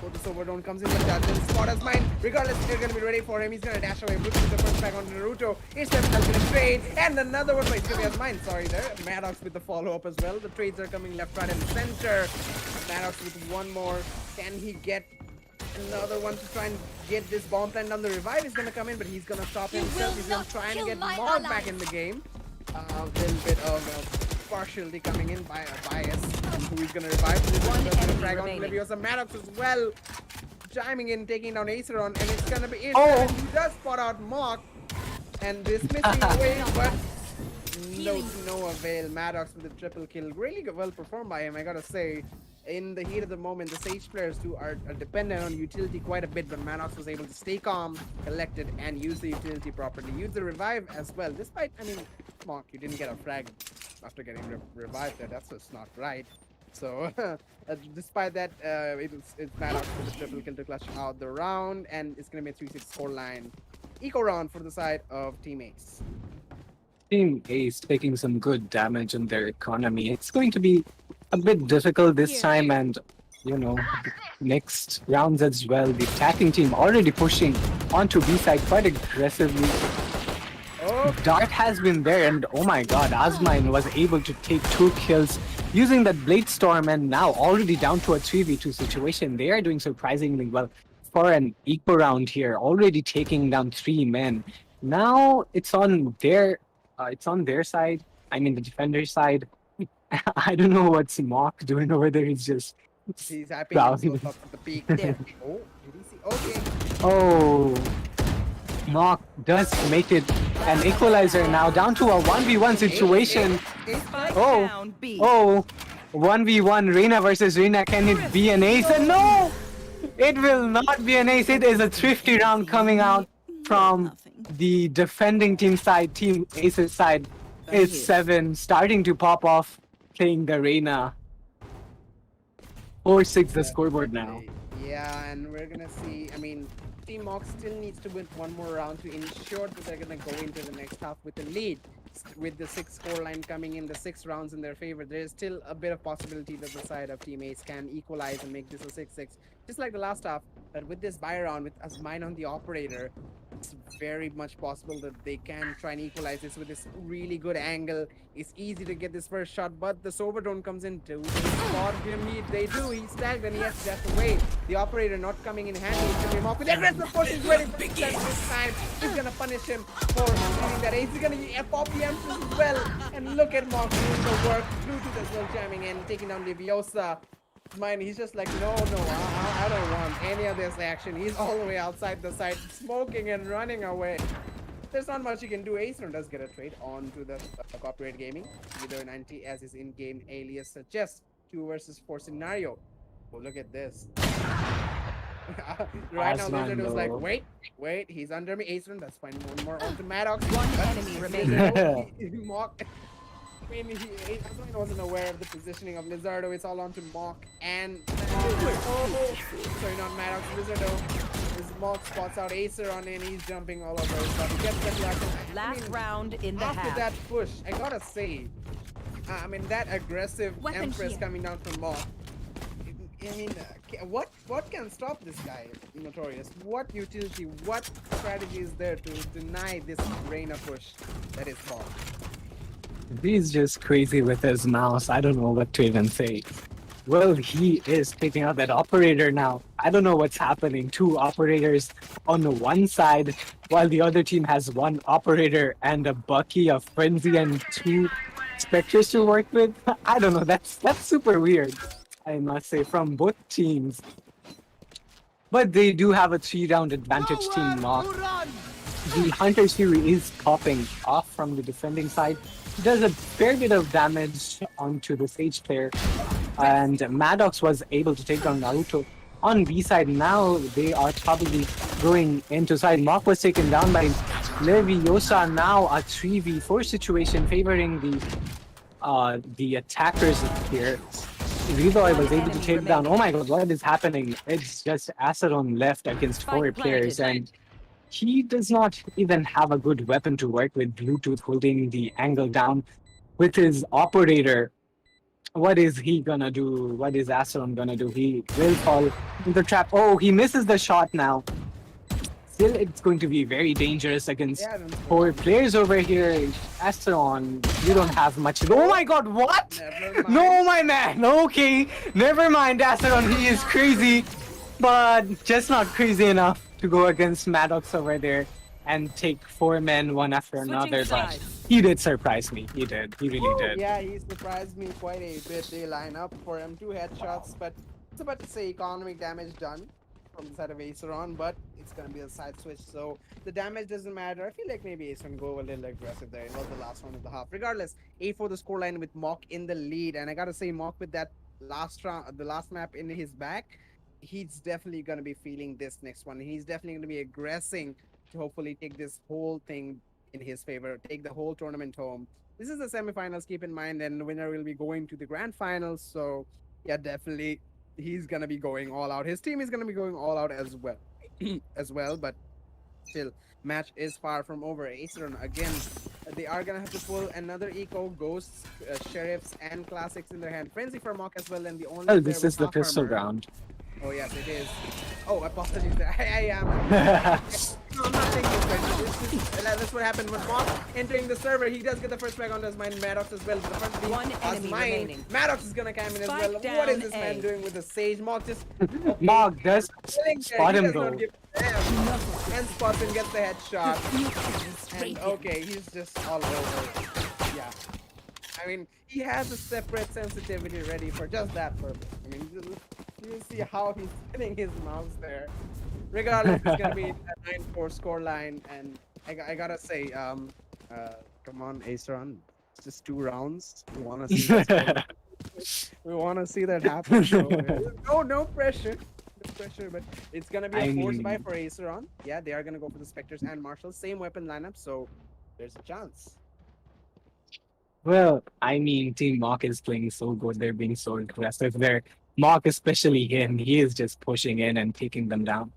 Oh, this overdone comes in with that. Then spot as mine. Regardless, they're going to be ready for him. He's going to dash away. Brooks with the first back on Naruto. Is7 has been a trade. And another one. Wait, it's going to be as mine. Sorry there. Maddox with the follow-up as well. The trades are coming left, right, and center. Maddox with one more. Can he get another one to try and get this bomb plant down? The revive is going to come in, but he's going to stop himself. He's going to try and get Mawk back in the game. A little bit of partially coming in by a bias. Who he's gonna revive? This One is gonna enemy drag on remaining. Leviosa. Maddox as well, chiming in, taking down Aceron, and it's gonna be it. Oh. He does spot out Mawk, and this missing away, but no avail. Maddox with a triple kill, really well performed by him, I gotta say. In the heat of the moment, the Sage players too are dependent on utility quite a bit, but Maddox was able to stay calm, collected, and use the utility properly. Use the revive as well, despite, I mean, Mawk, you didn't get a frag after getting revived there. That's just not right. So, despite that, it's Maddox with the triple kill to clutch out the round, and it's going to be a 3-6 scoreline. Eco round for the side of Team Ace. Team Ace taking some good damage on their economy. It's going to be a bit difficult this time, and next rounds as well. The attacking team already pushing onto B side quite aggressively. Oh, Dart has been there, and oh my god, Azmine was able to take 2 kills using that Blade Storm, and now already down to a 3v2 situation. They are doing surprisingly well for an eco round here, already taking down 3 men. Now it's on their side. I mean the defender side. I don't know what's Mawk doing over there. He's just He's hyping himself spouting. up to the peak. There. Oh, did he see? Okay. Oh, Mawk does make it an equalizer now, down to a 1v1 situation. Spike Oh, down B. oh, 1v1 Reina versus Reina. Can it be an ace? And no, it will not be an ace. It is a thrifty round coming out from the defending team side, Team Ace's side. It's 7 starting to pop off, playing the Reina. 4-6 the scoreboard now. Yeah, and we're gonna see. I mean, Team Mawk still needs to win one more round to ensure that they're gonna go into the next half with a lead. With the 6 score line coming in, the 6 rounds in their favor, there is still a bit of possibility that the side of Team Ace can equalize and make this a 6-6, just like the last half. But with this buy round, with us mine on the operator, it's very much possible that they can try and equalize this with this really good angle. It's easy to get this first shot, but the Soberdrone comes in to spot him. They do. He's tagged and he has stepped away. The operator not coming in handy. He's gonna be Mawk with the aggressive push. He's waiting for the this time. He's gonna punish him for stealing that ace. He's gonna pop the emphasis as well. And look at Mawk doing the work. Bluetooth as well jamming in, taking down Leviosa. Mine, he's just like, no, I don't want any of this action. He's all the way outside the site, smoking and running away. There's not much you can do. Acer does get a trade onto the corporate gaming. Either 90 as his in-game alias suggests. 2 versus 4 scenario. Oh, look at this. Right now, Lizard was like, wait, he's under me. Acer, that's fine. One more onto Maddox. One enemy remaining. Mawk. I mean, Aswine wasn't aware of the positioning of Lizardo. It's all onto Mawk and sorry, not Maddox. Lizardo. His Mawk spots out Acer on in. He's jumping all over. But he gets the reaction. Last round in the after half. that push, I gotta say, I mean that aggressive Empress coming down from Mawk. I mean, what can stop this guy, Notorious? What utility, what strategy is there to deny this Reina push that is Mawk? He's just crazy with his mouse. I don't know what to even say. Well, he is taking out that operator now. I don't know what's happening. 2 operators on the one side, while the other team has 1 operator and a Bucky, a Frenzy, and 2 Spectres to work with. I don't know. That's super weird, I must say, from both teams. But they do have a 3-round advantage, Team Mawk. The Hunter's Fury is popping off from the defending side. Does a fair bit of damage onto the Sage player, and Maddox was able to take down Naruto. On B side now, they are probably going into side. Mawk was taken down by Leviosa. Now a 3v4 situation favoring the attackers here. Revoy was able to take down. Oh my god, what is happening? It's just Aceron left against 4 players, and he does not even have a good weapon to work with. Bluetooth holding the angle down with his operator. What is he gonna do? What is Asteron gonna do? He will fall in the trap. Oh, he misses the shot now. Still, it's going to be very dangerous against 4 players over here. Asteron, you don't have much. Oh my god, what? No, my man. Okay, never mind, Asteron. He is crazy, but just not crazy enough to go against Maddox over there and take 4 men one after another. But he did surprise me. He did. He really did. Yeah, he surprised me quite a bit. They line up for him 2 headshots, but it's about to say economic damage done from the side of Aceron, but it's gonna be a side switch, so the damage doesn't matter. I feel like maybe Aceron go a little aggressive there. It was the last round of the half. Regardless, A4 the scoreline with Mawk in the lead, and I gotta say Mawk with that last round, the last map in his back, he's definitely going to be feeling this next one. He's definitely going to be aggressing to hopefully take this whole thing in his favor, take the whole tournament home. This is the semifinals, keep in mind, and the winner will be going to the grand finals. So, yeah, definitely he's going to be going all out. His team is going to be going all out as well. But still, match is far from over. Aceron, again, they are going to have to pull another eco, ghosts, sheriffs, and classics in their hand. Frenzy for Mawk as well, and the only... Oh, this is the pistol round. Oh yes, it is. Oh, apologies. I am. No, I'm not thinking Frenzy. That's what happened with Mawk entering the server. He does get the first flag on his mind. Maddox as well. But the first one enemy remaining. Maddox is gonna come in as well. What is this man doing with the Sage? Mawk just... Okay. Mawk does spot him though. And spots him, gets the headshot. And okay, he's just all over. Yeah. I mean, he has a separate sensitivity ready for just that purpose. I mean, you see how he's spinning his mouse there. Regardless, it's gonna be a 9-4 score line, and I gotta say, come on, Aceron, it's just 2 rounds. We wanna see that score. We wanna see that happen. So no pressure, no pressure. But it's gonna be a I force buy mean, for Aceron. Yeah, they are gonna go for the Spectres and Marshall, same weapon lineup. So there's a chance. well, I mean, Team Mawk is playing so good. They're being so aggressive. They're Mawk, especially him, he is just pushing in and taking them down.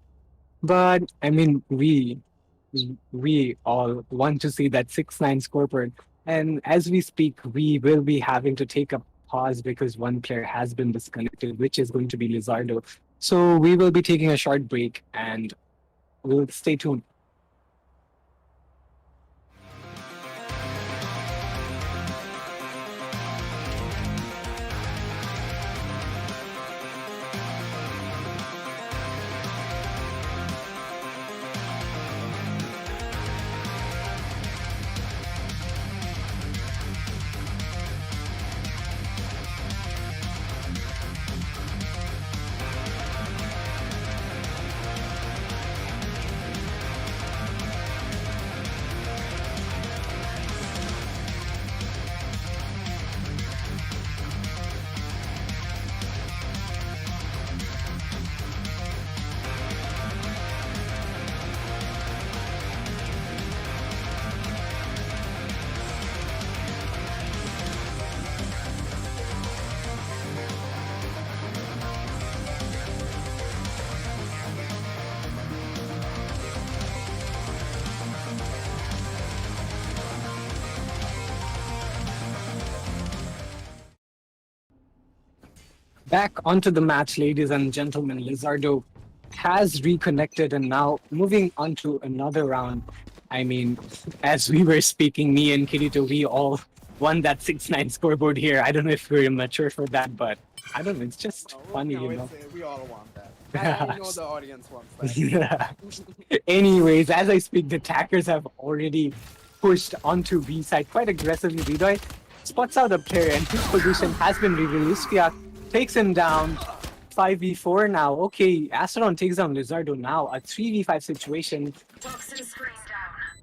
But I mean, we all want to see that 6-9 scoreboard. And as we speak, we will be having to take a pause because one player has been disconnected, which is going to be Lizardo. So we will be taking a short break and we'll stay tuned. Back onto the match, ladies and gentlemen. Lizardo has reconnected and now moving on to another round. I mean, as we were speaking, me and Kirito, we all won that 6-9 scoreboard here. I don't know if we're immature for that, but I don't know. It's just funny, No, you it's know. we all want that. I know the audience wants that. Yeah. Anyways, as I speak, the attackers have already pushed onto B side quite aggressively. Vidoy spots out a player and his position has been revealed. Istiak takes him down. 5v4 now. Okay, Asteron takes down Lizardo now. A 3v5 situation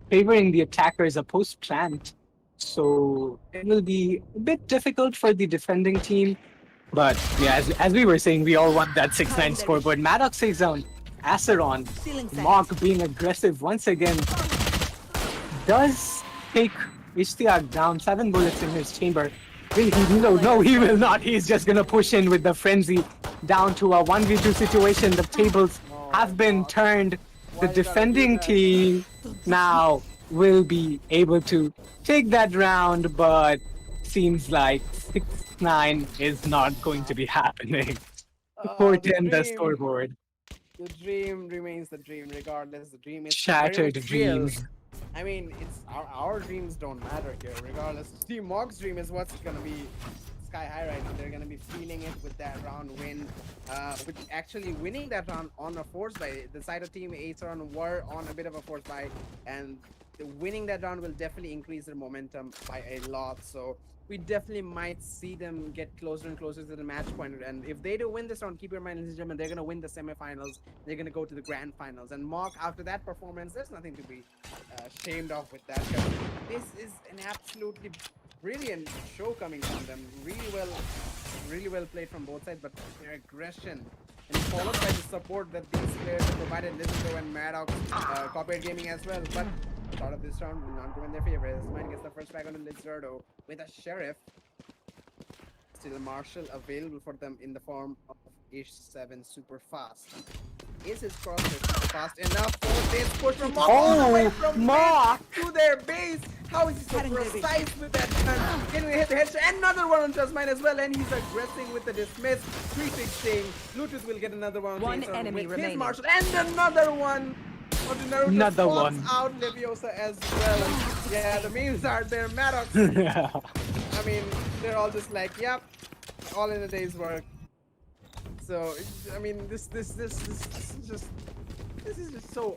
favoring the attackers, a post plant. So it will be a bit difficult for the defending team. But yeah, as we were saying, we all want that 6-9 scoreboard. Maddox takes down Aceron. Stealing set. Mawk being aggressive once again does take Ishtiaq down. 7 bullets in his chamber. Will he? No, he will not. He's just gonna push in with the frenzy down to a 1v2 situation. The tables have been turned. The Why you gotta do defending that? team now will be able to take that round, but seems like 6-9 is not going to be happening. The 4-10 the dream, scoreboard. the dream remains the dream, regardless. The dream is very Shattered much real. dreams. I mean, it's our dreams don't matter here, regardless. Team Mawk's dream is what's gonna be sky high right now. They're gonna be feeling it with that round win, with actually winning that round on a force buy. The side of Team Aceron were on a bit of a force buy, and winning that round will definitely increase their momentum by a lot. So we definitely might see them get closer and closer to the match point. And if they do win this round, keep your mind, ladies and gentlemen, they're gonna win the semifinals. They're gonna go to the grand finals. And Mawk, after that performance, there's nothing to be shamed of with that. 'Cause this is an absolutely brilliant show coming from them. Really well played from both sides, but their aggression and followed by the support that these players have provided, Lizardo and Maddox, Copyright Gaming as well. But start of this round will not go in their favor. As Mine gets the first back on Lizardo with a Sheriff. Still a Marshall available for them in the form of Ish7 super fast. Is his crosshair fast enough for this push from Mawk all the way from Mawk! mid to their base? How is he so Cutting baby. precise with that gun? Can we hit the headshot? Another one on Just Mine as well, and he's aggressing with the dismiss. 316. Bluetooth will get another one. One Jason enemy with his remaining. Marshall, and another one. Oh, the Naruto Another spots one. out Leviosa as well. Yeah, the memes are there. Maddox, I mean, they're all just like, yep, all in a day's work. So I mean, this is just so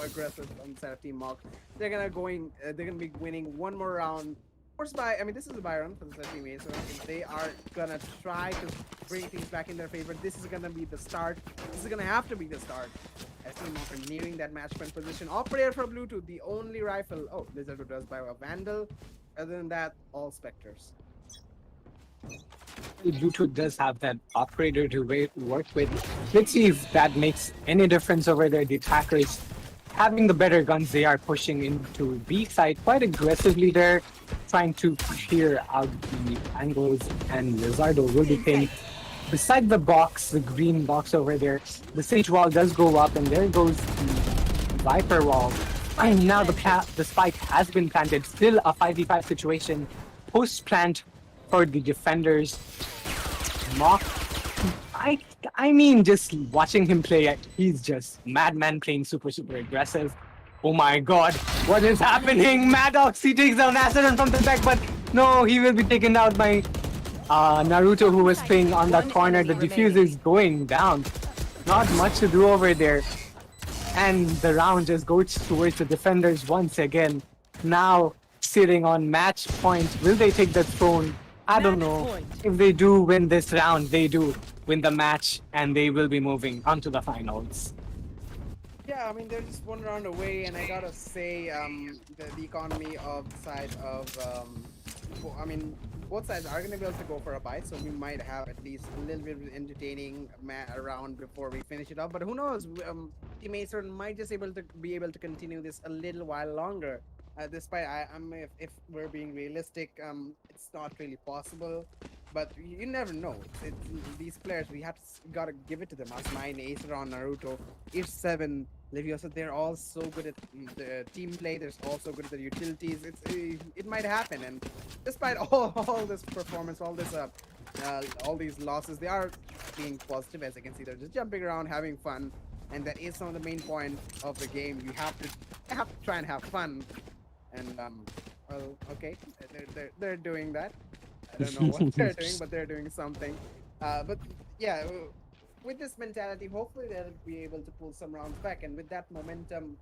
aggressive on the side of Team Mawk. They're gonna be winning one more round course, by I mean, this is a Byron for the third teammate. So if they are gonna try to bring things back in their favor, this is gonna be the start. This is gonna have to be the start. As Team Mawk are nearing that match point position. Operator for Bluetooth, the only rifle. Oh, Lizard does by a Vandal. Other than that, all Spectres. Bluetooth does have that operator to work with. Let's see if that makes any difference over there. The attackers having the better guns, they are pushing into B side quite aggressively there, trying to clear out the angles, and Lizardo will be pinned beside the box, the green box over there. The Sage wall does go up, and there goes the Viper wall. And now the spike has been planted. Still a 5v5 situation. Post plant for the defenders. Mawk, I I mean, just watching him play, he's just madman playing super aggressive. Oh my god, what is happening? Maddox, he takes down Asaran from the back, but no, he will be taken out by Naruto, who was playing on that One corner. enemy The diffuse remaining. is going down. Not much to do over there. And the round just goes towards the defenders once again. Now sitting on match point. Will they take the throne? I don't Match know. point. If they do win this round, they do win the match and they will be moving on to the finals. Yeah, I mean they're just one round away, and I gotta say, the economy of the side of I mean, both sides are gonna be able to go for a bite, so we might have at least a little bit of entertaining round before we finish it up. But who knows? Team Acer might just be able to continue this a little while longer. Despite if we're being realistic, it's not really possible. But you never know. These players, we have to gotta give it to them. Us nine, Acer on Naruto, Ish seven. Leviosa, they're all so good at the team play. They're also good at the utilities. It might happen, and despite all this performance, all these losses, they are being positive. As I can see, they're just jumping around, having fun, and that is some of the main point of the game. You have to try and have fun, and well, okay, they're doing that. I don't know what they're doing, but they're doing something. But yeah, with this mentality, hopefully they'll be able to pull some rounds back. And with that momentum,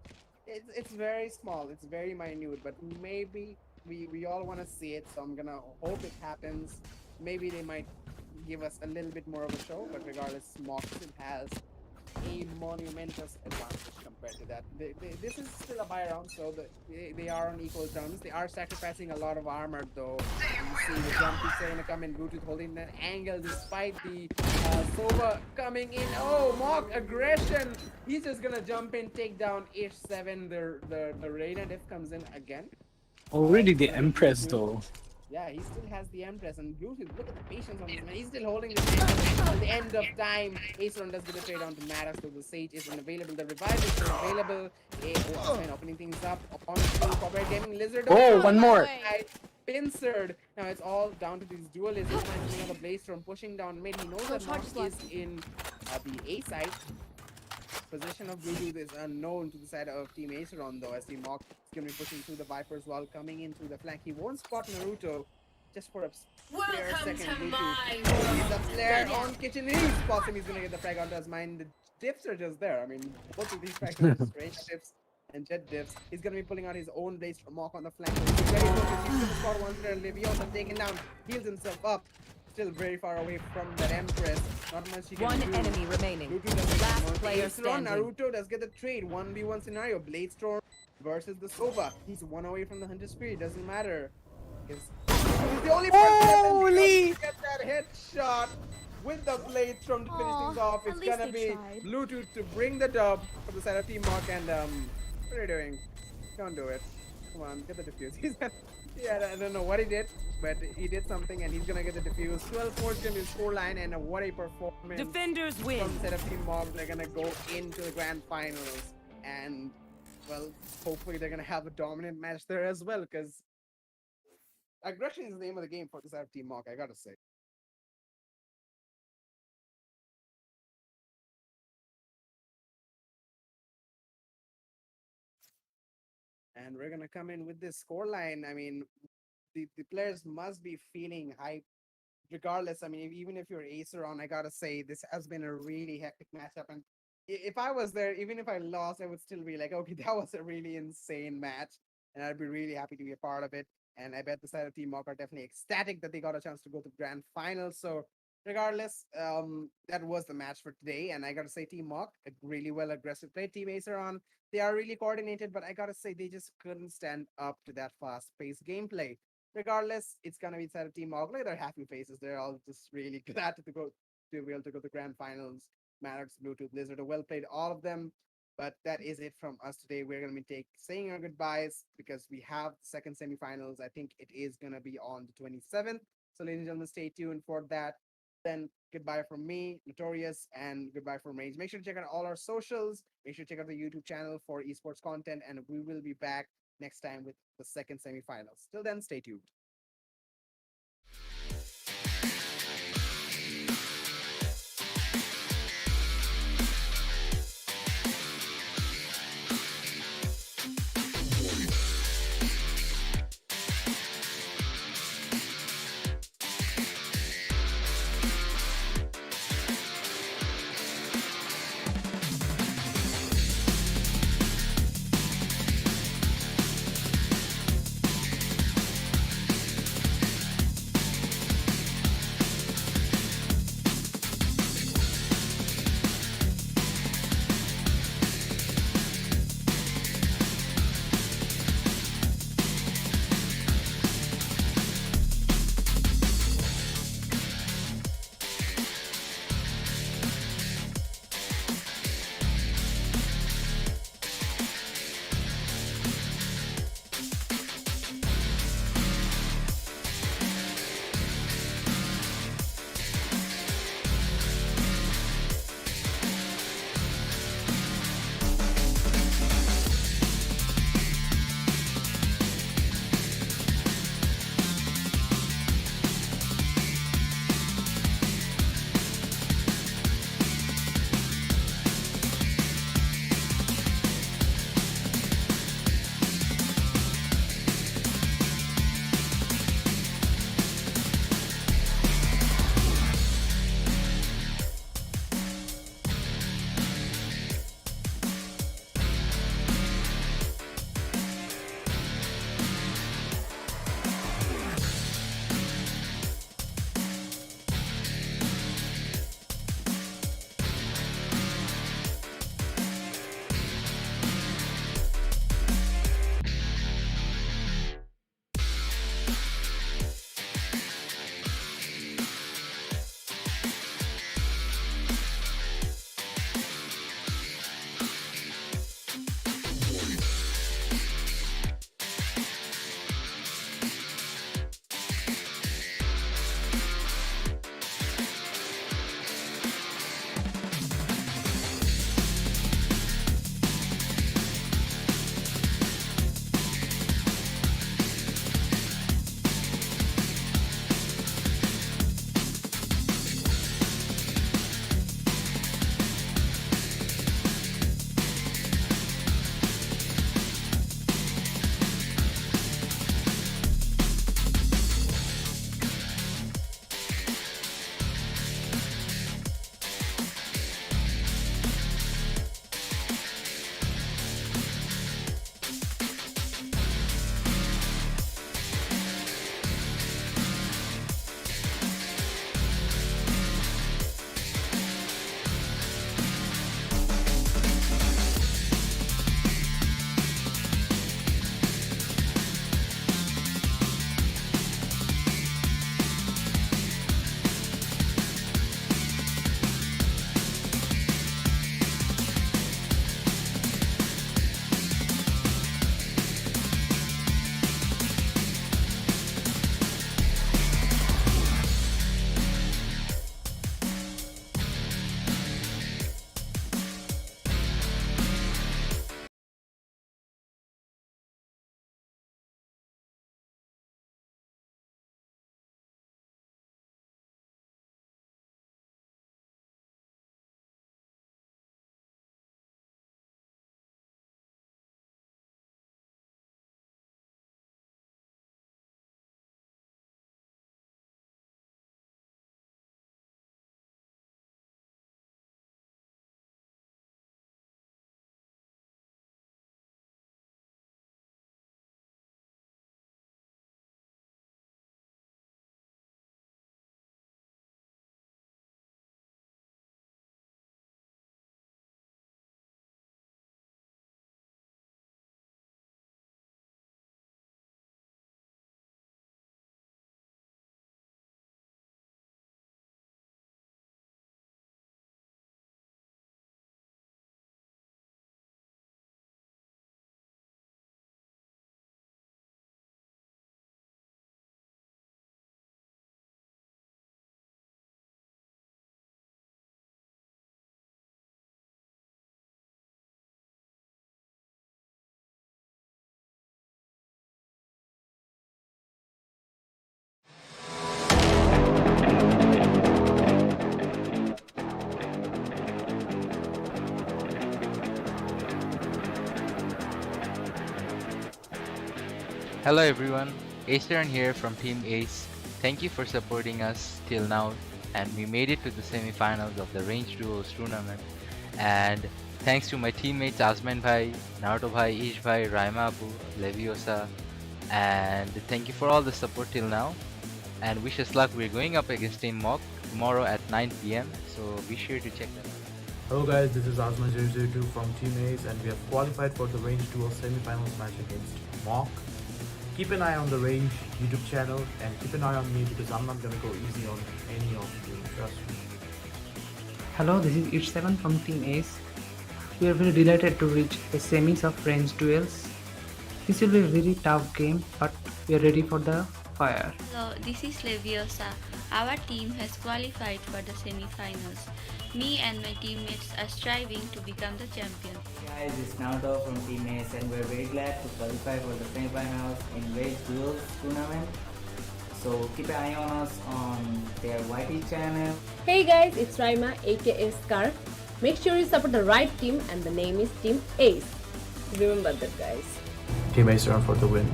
it's very small, it's very minute, but maybe we all want to see it. So I'm gonna hope it happens. Maybe they might give us a little bit more of a show, but regardless, Mox has a monumentous advantage compared to that. This is still a buy round, so they are on equal terms. They are sacrificing a lot of armor, though. You see the jump picks are going to come in. Bluetooth holding that angle despite the Sova coming in. Oh, Mawk aggression! He's just going to jump in, take down Ish 7. The Reina diff comes in again. Already the It's gonna be Empress Bluetooth. though. Yeah, he still has the Empress and Bluetooth. Look at the patience on this man. He's still holding this until the end of time. Aceron does get a trade on to Maddox, so the Sage isn't available. The Revive is still available. Oh, man, opening things up on to Corporate Gaming. Lizard Oh, on one the more. side. Pincered. Now it's all down to these duelists. He's managing another Blaze Storm pushing down mid. He knows that Mark is in the A side. Position of Bluetooth is unknown to the side of Team Aceron, though, as the Mawk is going to be pushing through the Vipers while coming in through the flank. He won't spot Naruto just for a spare second. Bluetooth sees the flare on Kitchen. He spots him. He's going to get the frag onto his mind. The dips are just there. I mean, both of these frags are just range dips and jet dips. He's going to be pulling out his own Blaze from Mawk on the flank. He's very focused. He's going to spot one there. Leviosa taken down, heals himself up. Still very far away from that Empress. Not much he can One do. enemy remaining. Bluetooth does Last more player things. Ron standing. Naruto does get the trade. 1v1 scenario. Blade Storm versus the Sova. He's one away from the Hunter Spirit. Doesn't matter. Because he's the only person Holy! that get that headshot with the Blade Storm to finish things off. It's gonna be Bluetooth to bring the dub for the side of Team Mawk. And what are you doing? Don't do it. Come on, get the defuse. Yeah, I don't know what he did, but he did something, and he's gonna get the defuse. 12-4 is gonna be the scoreline, and what a performance Defenders win. from the set of Team Mob. They're gonna go into the grand finals, and well, hopefully they're gonna have a dominant match there as well, because aggression is the name of the game for the side of Team Mock, I gotta say. And we're gonna come in with this scoreline. I mean, the players must be feeling hype regardless. I mean, even if you're Acer on, I gotta say this has been a really hectic matchup. And if I was there, even if I lost, I would still be like, okay, that was a really insane match. and I'd be really happy to be a part of it. And I bet the side of Team Mawk are definitely ecstatic that they got a chance to go to grand finals. So regardless, that was the match for today. And I gotta say, Team Mawk, a really well aggressive play. Team Acer on, they are really coordinated, but I gotta say they just couldn't stand up to that fast-paced gameplay. Regardless, it's gonna be side of Team Mawk. Look at their happy faces. They're all just really glad to be able to go to grand finals. Maddox, Bluetooth, Blizzard, well played, all of them. But that is it from us today. We're gonna be saying our goodbyes because we have the second semifinals. I think it is gonna be on the 27th. So, ladies and gentlemen, stay tuned for that. Then goodbye from me, Notorious, and goodbye from Range. Make sure to check out all our socials. Make sure to check out the YouTube channel for esports content, and we will be back next time with the second semifinals. Till then, stay tuned. Hello everyone, Ace here from Team Ace. Thank you for supporting us till now, and we made it to the semifinals of the Range Duels tournament. And thanks to my teammates Azman Bhai, Naruto Bhai, Ish Bhai, Raima Abu, Leviosa, and thank you for all the support till now. And wish us luck. We're going up against Team Mawk tomorrow at 9 p.m. So be sure to check that out. Hello guys, this is Azman002 from Team Ace and we have qualified for the Range Duel semi-finals match against Mawk. Keep an eye on the Range YouTube channel and keep an eye on me because I'm not gonna go easy on any of you, trust me. Hello, this is It7 from Team Ace. We are very delighted to reach the semis of Range Duels. This will be a very tough game, but we are ready for the fire. Hello, this is Leviosa. Our team has qualified for the semi-finals. Me and my teammates are striving to become the champion. Guys, it's Naruto from Team Ace and we're very glad to qualify for the semi-finals in Rage Duels tournament. So keep an eye on us on their YT channel. Hey guys, it's Raima aka Scar. Make sure you support the right team and the name is Team Ace. Remember that guys. Team Ace run for the win.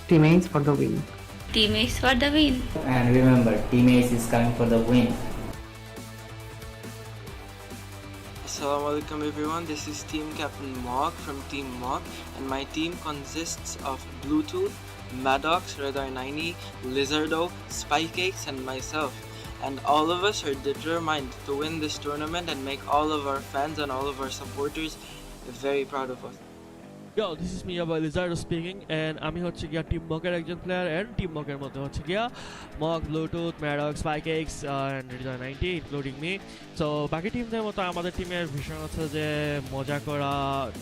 Team Ace for the win. Team Ace for the win. And remember, Team Ace is coming for the win. Assalamualaikum everyone, this is Team Captain Mawk from Team Mawk and my team consists of Bluetooth, Maddox, Radar90, Lizardo, Spikex and myself. And all of us are determined to win this tournament and make all of our fans and all of our supporters very proud of us. Yo, this is Mia by Lizardo speaking and আমি হচ্ছে গিয়া team মকের একজন player and team মকের মধ্যে হচ্ছে গিয়া Mock, Bluetooth, Maddox, Spikex and Reader 90 including me. So বাকি টিমদের মতো আমাদের টিমের ভীষণ হচ্ছে যে মজা করা,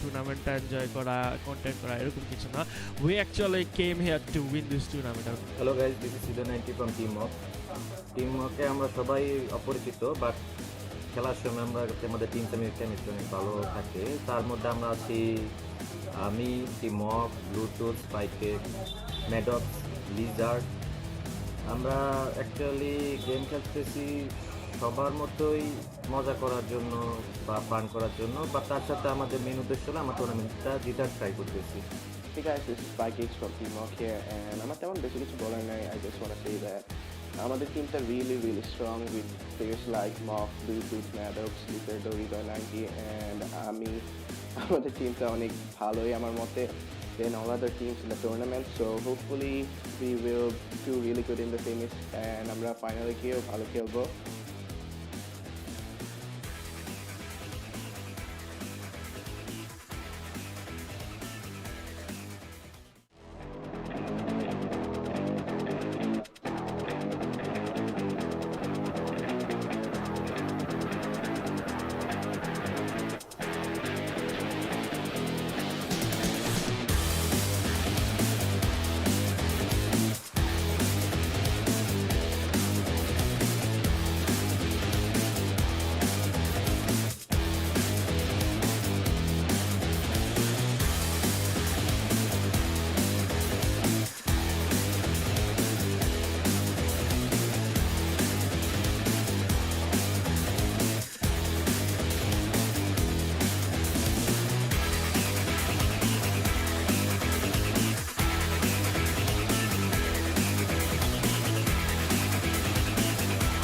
টুর্নামেন্টটা এনজয় করা, কন্টেন্ট করা এরকম কিছু না। We actually came here to win this tournament. Hello guys, this is Reader 90 from team Mock. Team মকে আমরা সবাই অপরিচিত, বাট খেলার সময় আমরা আমাদের টিম কেমিস্ট্রি অনেক ভালো থাকে। তার মধ্যে আমরা আছি আমি, team Mock, Bluetooth, Spikex, Maddox, Lizard. আমরা অ্যাকচুয়ালি গেম খেলতেছি সবার মতোই মজা করার জন্য বা ফান করার জন্য, বা তার সাথে আমাদের মেন উদ্দেশ্য হলো আমরা টুর্নামেন্টটা জিতার ট্রাই করতেছি। Hey guys, this is Spikex from Team Mawk here and আমার তেমন বেশি কিছু বলার নাই. I just want to say that আমাদের টিমটা really strong with players like Mawk, Bluetooth, Maddox, Lizardo, Radar90 and আমি আমাদের টিমটা অনেক ভালোই আমার মতে than all other teams in the tournament, so hopefully we will do really good in the semis and আমরা ফাইনালে গিয়েও ভালো খেলবো.